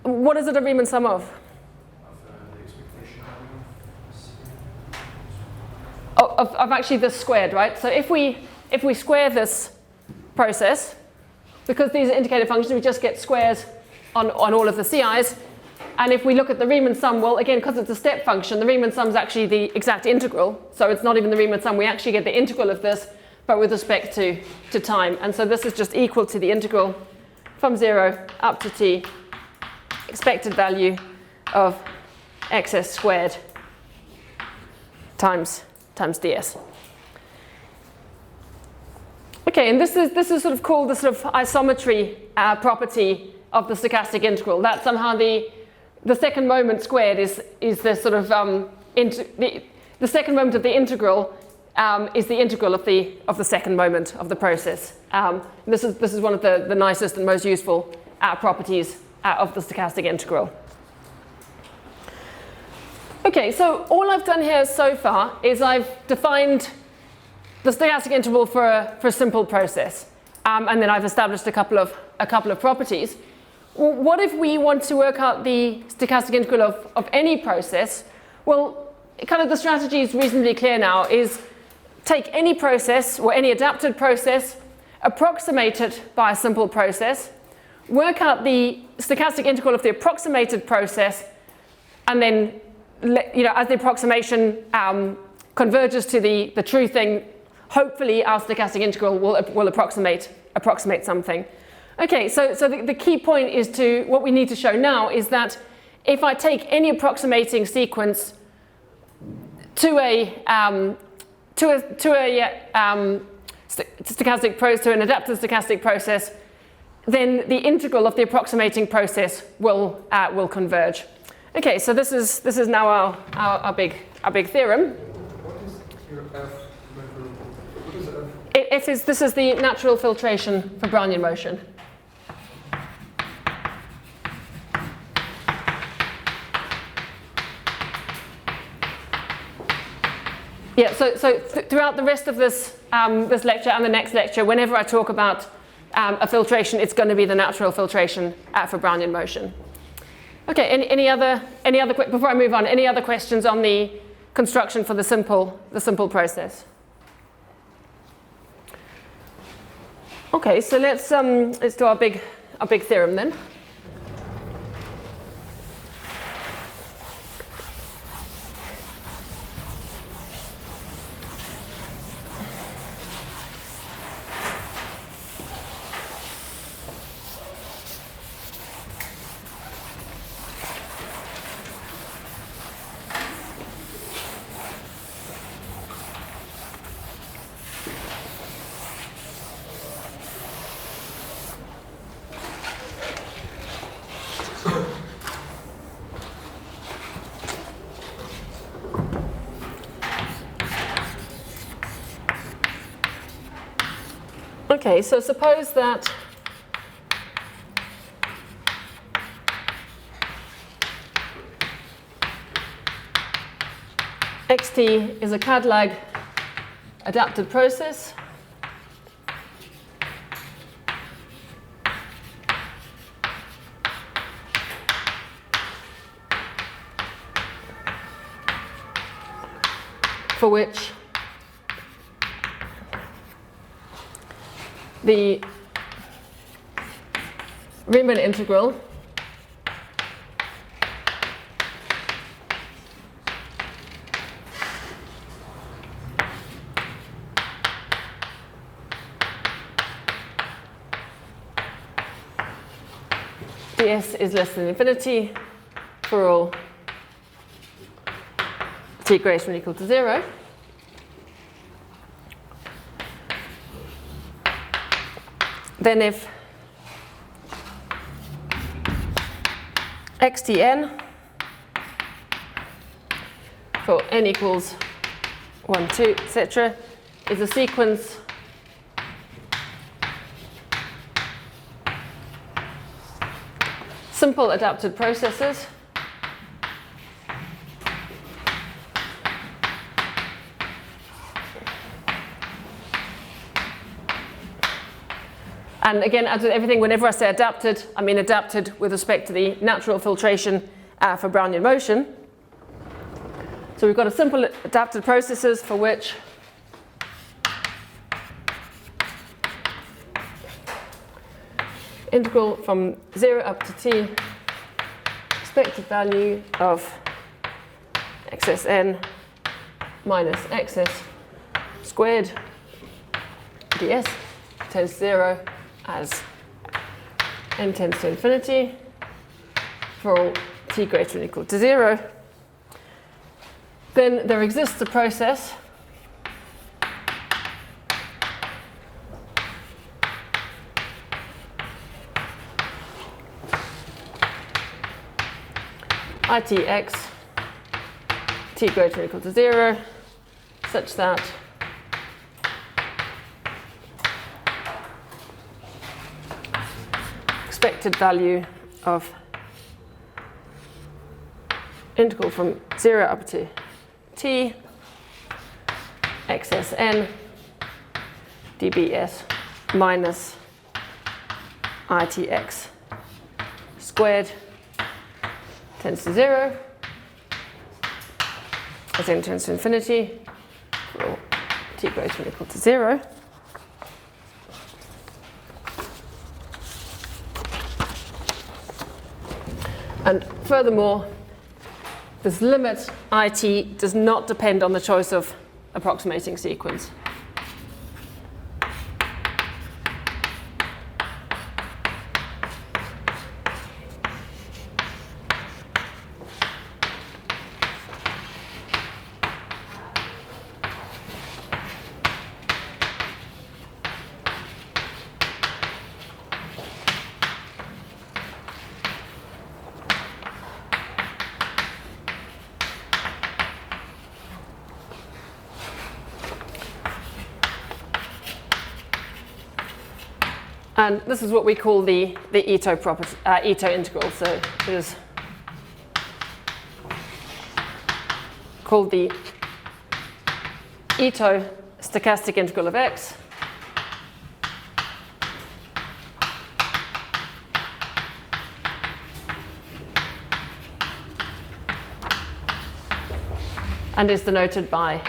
What is it a Riemann sum of? Of actually this squared, right? So if we square this process, because these are indicator functions, we just get squares on all of the CI's. And if we look at the Riemann sum, well, again, because it's a step function, the Riemann sum is actually the exact integral. So it's not even the Riemann sum. We actually get the integral of this, but with respect to time. And so this is just equal to the integral from 0 up to t, expected value of xs squared times ds. Okay, and this is sort of called the sort of isometry property of the stochastic integral. That somehow the second moment squared is the sort of the second moment of the integral is the integral of the second moment of the process. This is one of the nicest and most useful properties of the stochastic integral. Okay, so all I've done here so far is I've defined the stochastic interval for a simple process, and then I've established a couple of properties. Well, what if we want to work out the stochastic integral of any process? Well, kind of the strategy is reasonably clear now, is take any process or any adapted process, approximate it by a simple process, work out the stochastic integral of the approximated process, and then, as the approximation converges to the true thing, hopefully our stochastic integral will approximate something. Okay, so the key point is what we need to show now is that if I take any approximating sequence to an adapted stochastic process, then the integral of the approximating process will converge. Okay, so this is now our big theorem. What is your F measure? What is F? This is the natural filtration for Brownian motion. Yeah, so throughout the rest of this lecture and the next lecture, whenever I talk about a filtration, it's going to be the natural filtration for Brownian motion. Okay, any other before I move on, any other questions on the construction for the simple process? Okay, so let's do our big theorem then. Okay, so suppose that xt is a CAD-lag adapted process for which the Riemann integral ds is less than infinity for all t greater than or equal to 0. Then if xtn for n equals 1, 2, etc. is a sequence simple adapted processes and again, as with everything, whenever I say adapted, I mean adapted with respect to the natural filtration for Brownian motion. So we've got a simple adapted processes for which integral from 0 up to t expected value of xsn minus xs squared ds tends to 0 as n tends to infinity for all t greater than or equal to 0. Then there exists a process itx t greater than or equal to 0 such that expected value of integral from 0 up to t xsn dbs minus itx squared tends to 0 as n tends to infinity for t greater than or equal to 0. And furthermore, this limit it does not depend on the choice of approximating sequence. And this is what we call the Ito property, Ito integral. So it is called the Ito stochastic integral of x. And is denoted by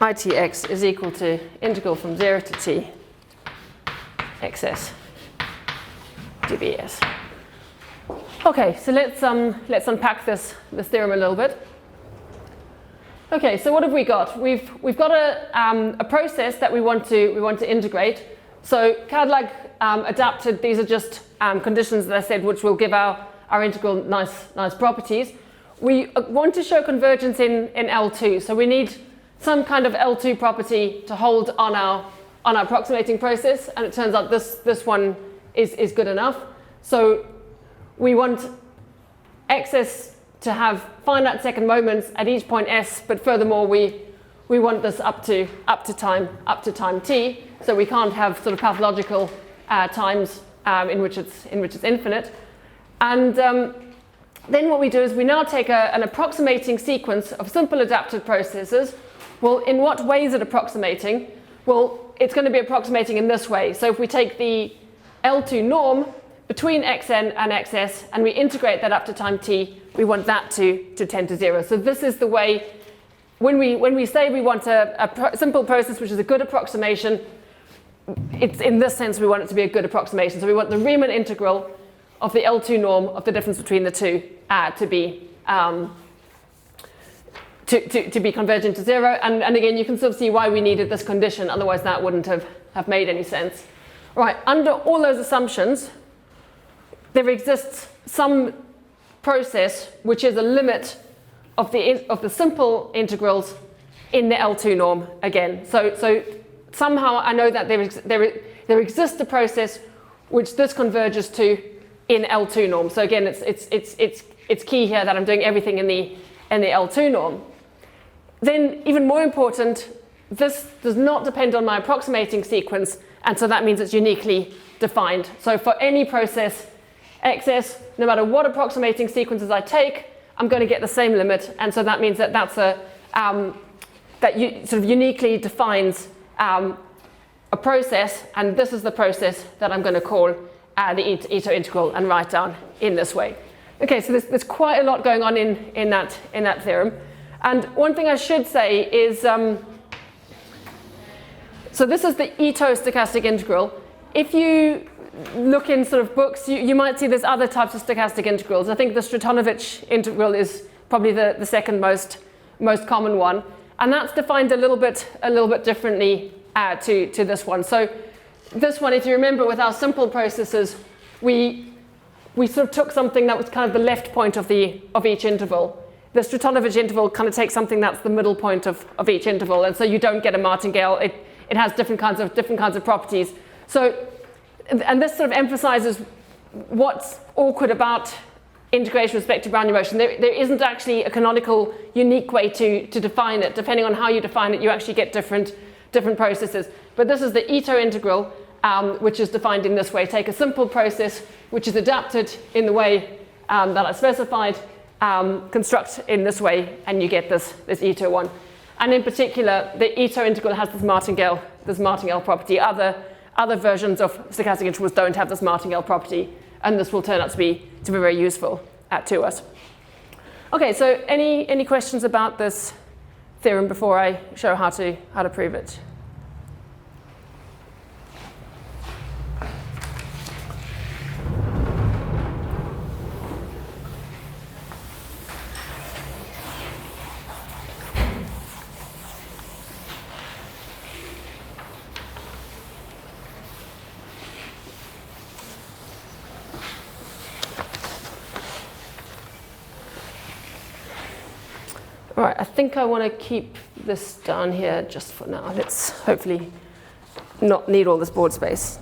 itx is equal to integral from 0 to t xs dbs. Okay, so let's unpack this theorem a little bit. Okay, so what have we got? We've got a process that we want to integrate. So CAD-lag adapted. These are just conditions that I said which will give our integral nice properties. We want to show convergence in L2. So we need some kind of L2 property to hold on our approximating process, and it turns out this one is good enough. So we want xs to have finite second moments at each point s, but furthermore we want this up to time t, so we can't have sort of pathological times in which it's infinite. And then what we do is we now take an approximating sequence of simple adapted processes. Well, in what way is it approximating? Well, it's going to be approximating in this way. So if we take the L2 norm between xn and xs and we integrate that up to time t, we want that to tend to 0. So this is the way, when we say we want a simple process which is a good approximation, it's in this sense we want it to be a good approximation. So we want the Riemann integral of the L2 norm of the difference between the two to be convergent to 0. And again, you can sort of see why we needed this condition, otherwise that wouldn't have made any sense. Right, under all those assumptions, there exists some process which is a limit of the simple integrals in the L2 norm again. So somehow I know that there exists a process which this converges to in L2 norm. So again, it's key here that I'm doing everything in the L2 norm. Then, even more important, this does not depend on my approximating sequence, and so that means it's uniquely defined. So for any process xs, no matter what approximating sequences I take, I'm going to get the same limit, and so that means that that's sort of uniquely defines a process, and this is the process that I'm going to call the Ito integral and write down in this way. Okay, so there's quite a lot going on in that theorem. And one thing I should say is, so this is the Ito stochastic integral. If you look in sort of books, you might see there's other types of stochastic integrals. I think the Stratonowicz integral is probably the second most common one. And that's defined a little bit differently to this one. So this one, if you remember, with our simple processes, we sort of took something that was kind of the left point of each interval. The Stratonowicz interval kind of takes something that's the middle point of each interval, and so you don't get a martingale. It has different kinds of properties. So, and this sort of emphasizes what's awkward about integration with respect to Brownian motion. There isn't actually a canonical, unique way to define it. Depending on how you define it, you actually get different processes. But this is the Ito integral, which is defined in this way. Take a simple process which is adapted in the way that I specified, construct in this way, and you get this Ito one. And in particular, the Ito integral has this martingale property. Other versions of stochastic integrals don't have this martingale property, and this will turn out to be very useful to us. Okay, so any questions about this theorem before I show how to prove it? All right, I think I want to keep this down here just for now. Let's hopefully not need all this board space.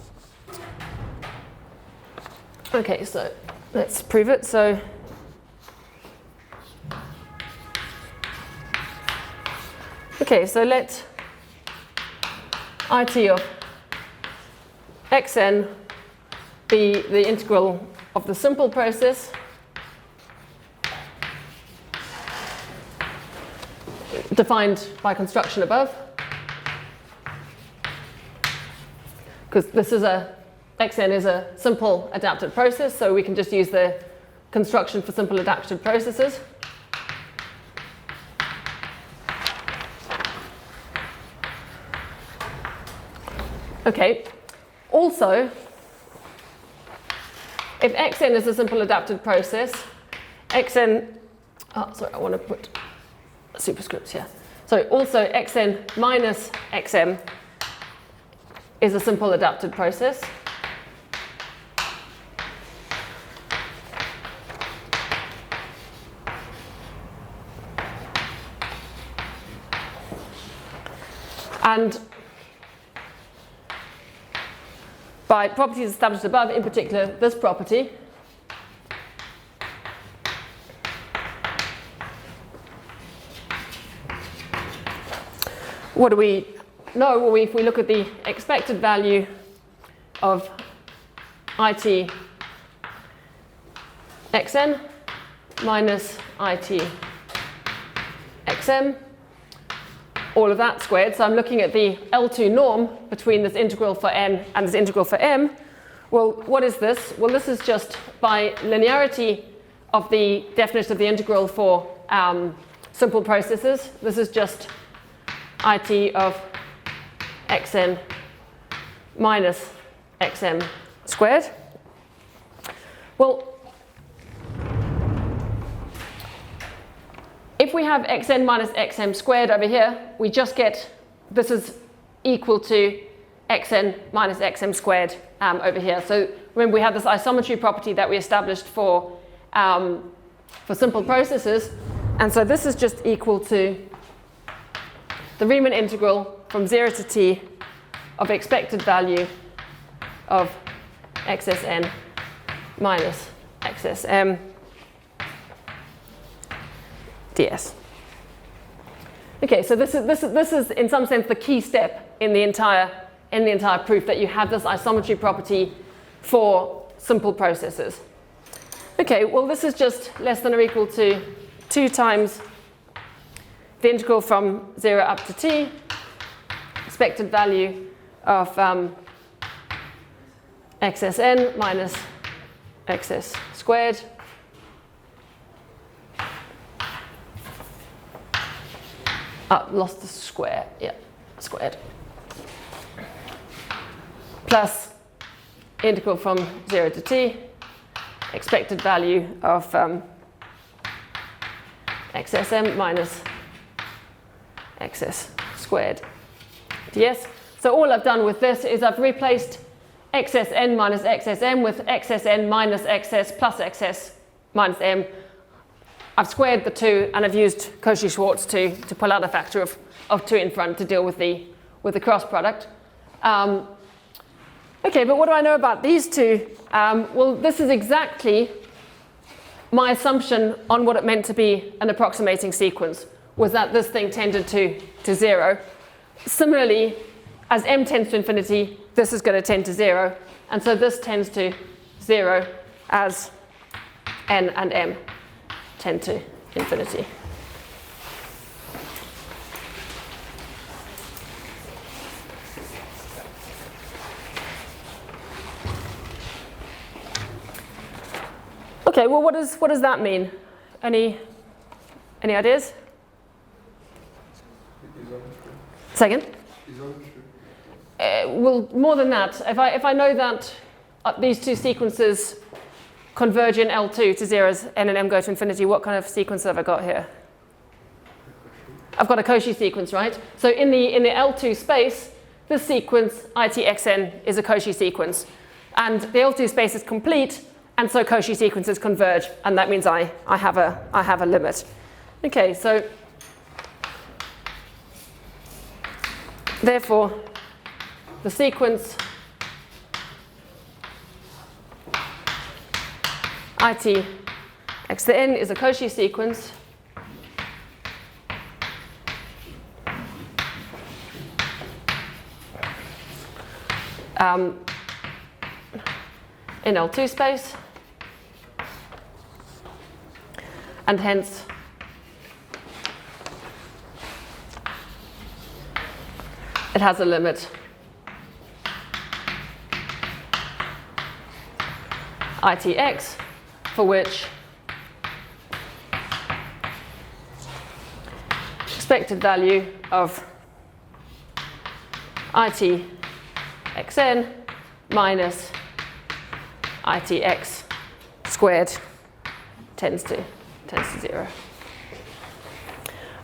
Okay, so let's prove it. So okay, so let it of xn be the integral of the simple process defined by construction above, because xn is a simple adapted process, so we can just use the construction for simple adapted processes. Okay, also, if xn is a simple adapted process, xn, I want to put superscripts here. So also xn minus xm is a simple adapted process. And by properties established above, in particular this property, what do we know? Well, if we look at the expected value of IT xn minus IT xm, all of that squared. So I'm looking at the L2 norm between this integral for n and this integral for m. Well, what is this? Well, this is just by linearity of the definition of the integral for simple processes. This is just IT of xn minus xm squared. Well, if we have xn minus xm squared over here, we just get this is equal to xn minus xm squared over here. So remember, we have this isometry property that we established for simple processes. And so this is just equal to the Riemann integral from 0 to t of expected value of xsn minus xsm ds. Okay, so this is in some sense the key step in the entire proof, that you have this isometry property for simple processes. Okay, well, this is just less than or equal to 2 times the integral from 0 up to t, expected value of xsn minus xs squared lost the square, yeah, squared, plus integral from 0 to t, expected value of xsm minus xs squared ds. So all I've done with this is I've replaced xsn minus xsm with xsn minus xs plus xs minus m. I've squared the two, and I've used Cauchy-Schwarz to pull out a factor of 2 in front to deal with the cross product. Okay, but what do I know about these two? Well, this is exactly my assumption on what it meant to be an approximating sequence, was that this thing tended to 0. Similarly, as m tends to infinity, this is going to tend to 0. And so this tends to 0 as n and m tend to infinity. Okay, well, what does that mean? Any ideas? Second? Well, more than that. If I know that these two sequences converge in L2 to 0 as n and m go to infinity, what kind of sequence have I got here? I've got a Cauchy sequence, right? So in the L2 space, this sequence, ITxn, is a Cauchy sequence. And the L2 space is complete, and so Cauchy sequences converge, and that means I have a limit. Okay, so therefore, the sequence IT x to n is a Cauchy sequence in L2 space, and hence it has a limit ITx for which expected value of ITxn minus ITx squared tends to 0.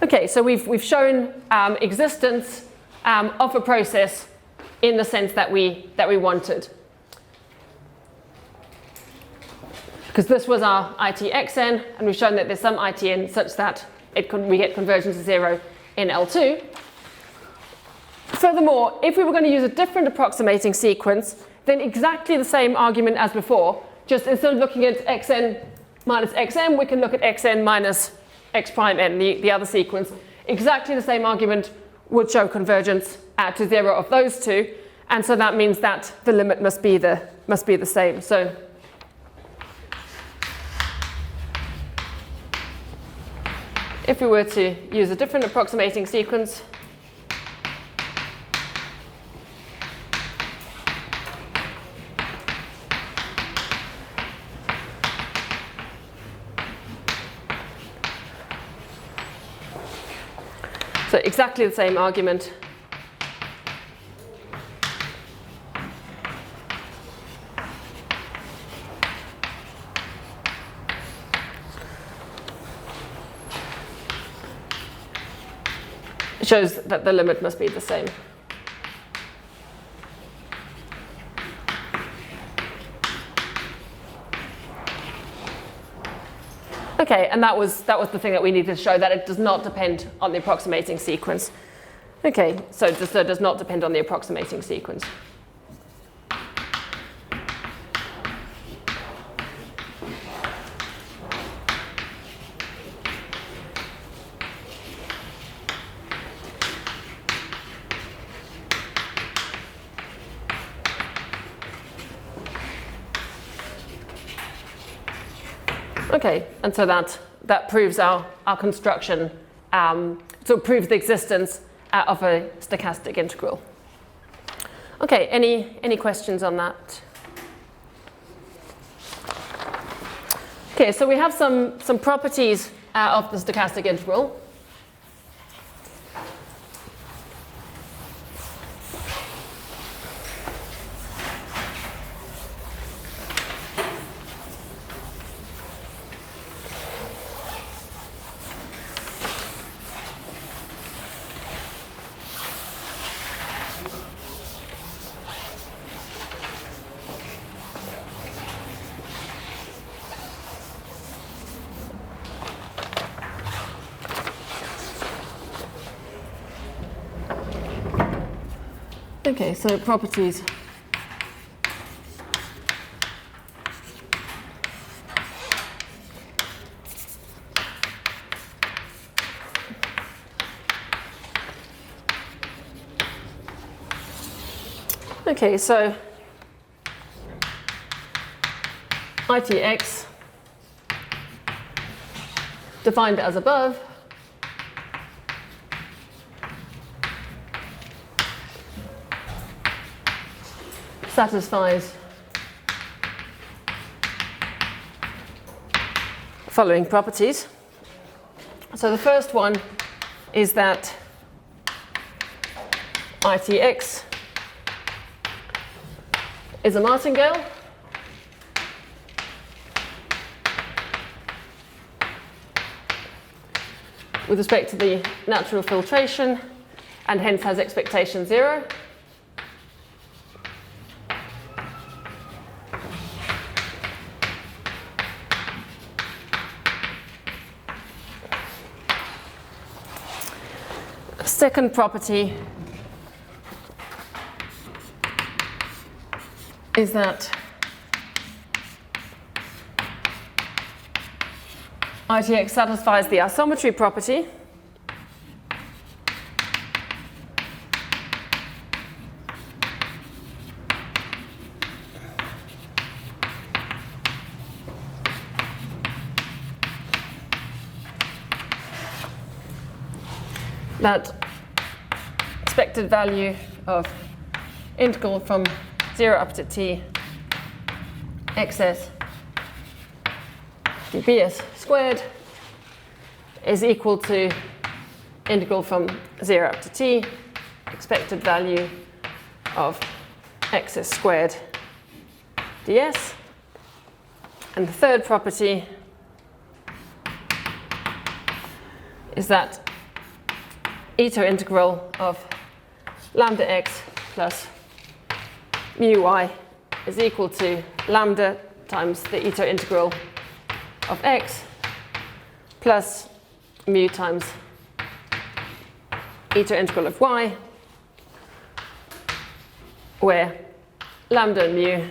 Okay, so we've shown existence of a process in the sense that we wanted. Because this was our ITxn, and we've shown that there's some ITn such that we get conversion to 0 in L2. Furthermore, if we were going to use a different approximating sequence, then exactly the same argument as before, just instead of looking at xn minus xm, we can look at xn minus x prime n, the other sequence. Exactly the same argument would show convergence to 0 of those two, and so that means that the limit must be the same. So if we were to use a different approximating sequence, so exactly the same argument. Shows that the limit must be the same. Okay, and that was the thing that we needed to show, that it does not depend on the approximating sequence. Okay, so it does not depend on the approximating sequence. Okay, and so that proves our construction, so it proves the existence of a stochastic integral. Okay, any questions on that? Okay, so we have some properties of the stochastic integral. Okay, so properties. Okay, so ITX defined as above satisfies following properties. So the first one is that ITX is a martingale with respect to the natural filtration and hence has expectation 0. Second property is that ITX satisfies the isometry property that expected value of integral from 0 up to t xs dbs squared is equal to integral from 0 up to t expected value of xs squared ds. And the third property is that eta integral of lambda x plus mu y is equal to lambda times the eta integral of x plus mu times eta integral of y, where lambda and mu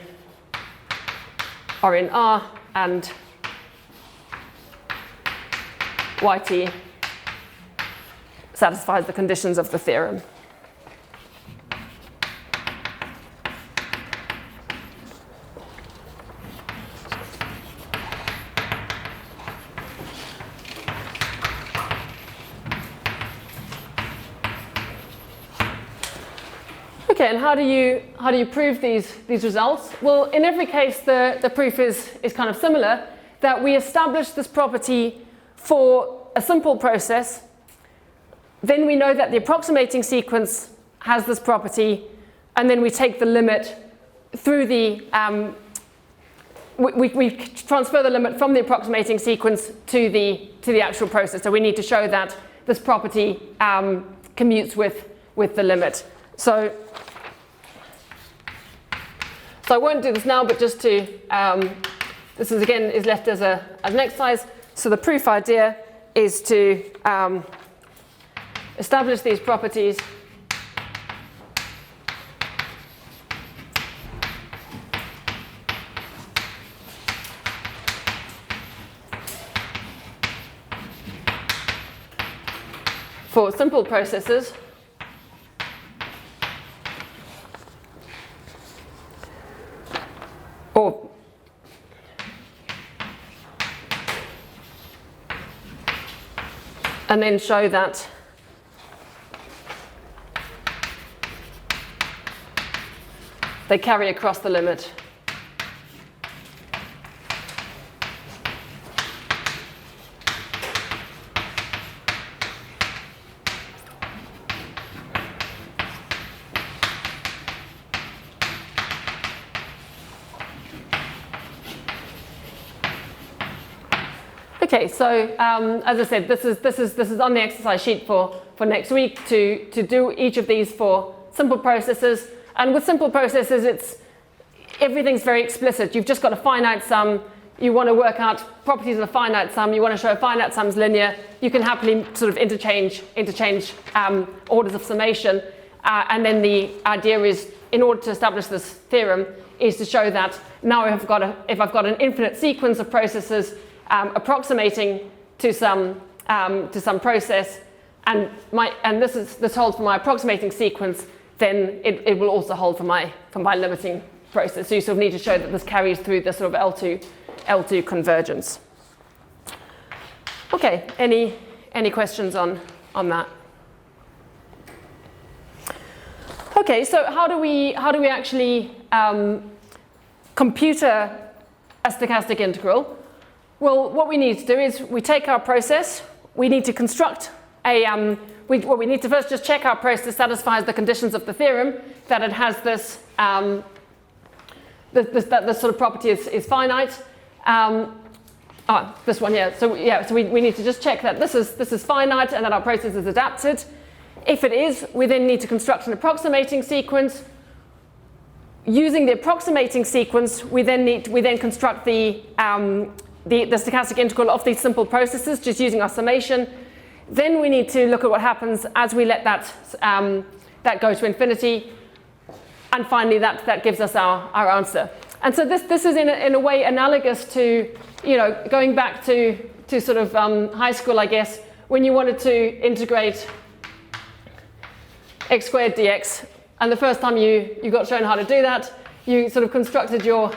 are in R and yt satisfies the conditions of the theorem. Okay, and how do you prove these results? Well, in every case, the proof is kind of similar, that we establish this property for a simple process. Then we know that the approximating sequence has this property, and then we take the limit through the we transfer the limit from the approximating sequence to the actual process. So we need to show that this property commutes with the limit. So I won't do this now, but just to, this is again is left as an exercise. So the proof idea is to establish these properties for simple processes. And then show that they carry across the limit. Okay, so as I said, this is on the exercise sheet for next week to do each of these for simple processes. And with simple processes, everything's very explicit. You've just got a finite sum. You want to work out properties of a finite sum. You want to show a finite sum's linear. You can happily sort of interchange orders of summation. And then the idea is, in order to establish this theorem, is to show that now if I've got an infinite sequence of processes approximating to some process, and this holds for my approximating sequence, then it will also hold for my limiting process. So you sort of need to show that this carries through the sort of L2 convergence. Okay, any questions on that? Okay, so how do we actually compute a stochastic integral? Well, what we need to do is we take our process, we need to construct we need to first just check our process satisfies the conditions of the theorem, that it has this, that this sort of property is finite. This one here. So we need to just check that this is finite and that our process is adapted. If it is, we then need to construct an approximating sequence. Using the approximating sequence, we then construct the stochastic integral of these simple processes, just using our summation. Then we need to look at what happens as we let that go to infinity. And finally, that gives us our answer. And so this is in a way analogous to, going back to sort of high school, I guess, when you wanted to integrate x squared dx. And the first time you got shown how to do that, you sort of constructed your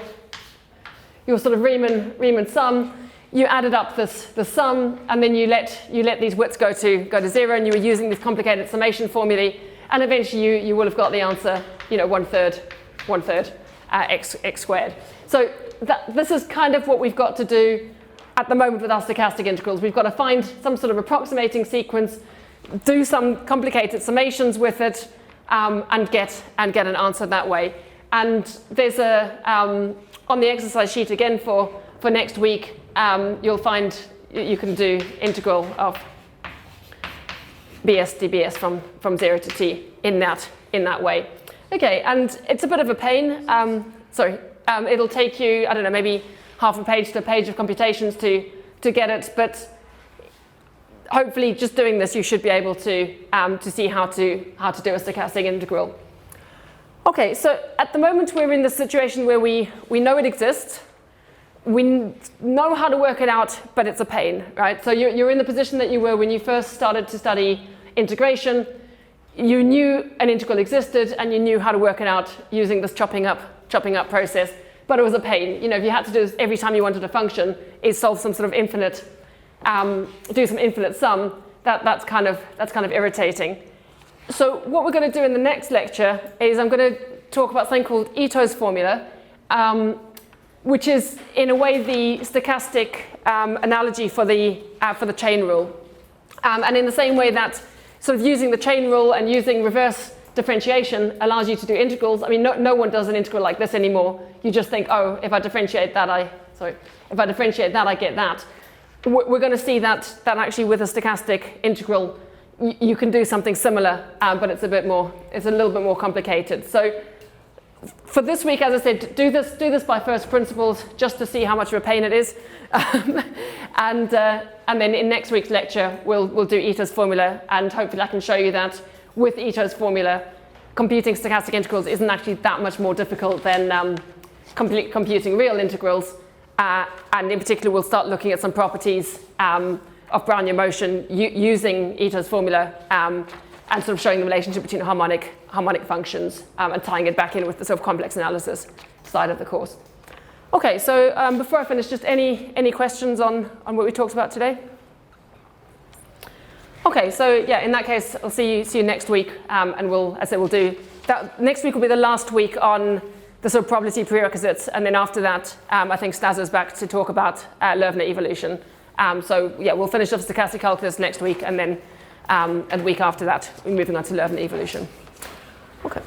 sort of Riemann sum. You added up the sum, and then you let these widths go to 0, and you were using these complicated summation formulae, and eventually you will have got the answer, one third x squared. So this is kind of what we've got to do at the moment with our stochastic integrals. We've got to find some sort of approximating sequence, do some complicated summations with it, and get an answer that way. And there's on the exercise sheet again for next week, you'll find you can do integral of bs dbs from 0 to t in that way. Okay, and it's a bit of a pain. It'll take you, I don't know, maybe half a page to a page of computations to get it, but hopefully just doing this you should be able to see how to do a stochastic integral. Okay, so at the moment we're in the situation where we know it exists. We know how to work it out, but it's a pain, right? So you're in the position that you were when you first started to study integration, you knew an integral existed and you knew how to work it out using this chopping up process, but it was a pain. You know, if you had to do this every time you wanted a function, is solve some sort of infinite, do some infinite sum, that's kind of irritating. So what we're going to do in the next lecture is I'm going to talk about something called Ito's formula, which is in a way the stochastic analogy for the chain rule. And in the same way that sort of using the chain rule and using reverse differentiation allows you to do integrals. I mean, no one does an integral like this anymore. You just think, oh, if I differentiate that, I get that. We're going to see that actually with a stochastic integral, you can do something similar, but it's a little bit more complicated. So for this week, as I said, do this by first principles just to see how much of a pain it is. And then in next week's lecture, we'll do Ito's formula, and hopefully I can show you that with Ito's formula, computing stochastic integrals isn't actually that much more difficult than computing real integrals. And in particular, we'll start looking at some properties of Brownian motion using Ito's formula and sort of showing the relationship between harmonic functions and tying it back in with the sort of complex analysis side of the course. Okay, so before I finish, just any questions on what we talked about today? Okay, so yeah, in that case, I'll see you next week, and we'll do that. Next week will be the last week on the sort of probability prerequisites, and then after that, I think Stas's back to talk about Loewner evolution. So yeah, we'll finish off stochastic calculus next week, and then a week after that, we're moving on to Loewner evolution. Okay.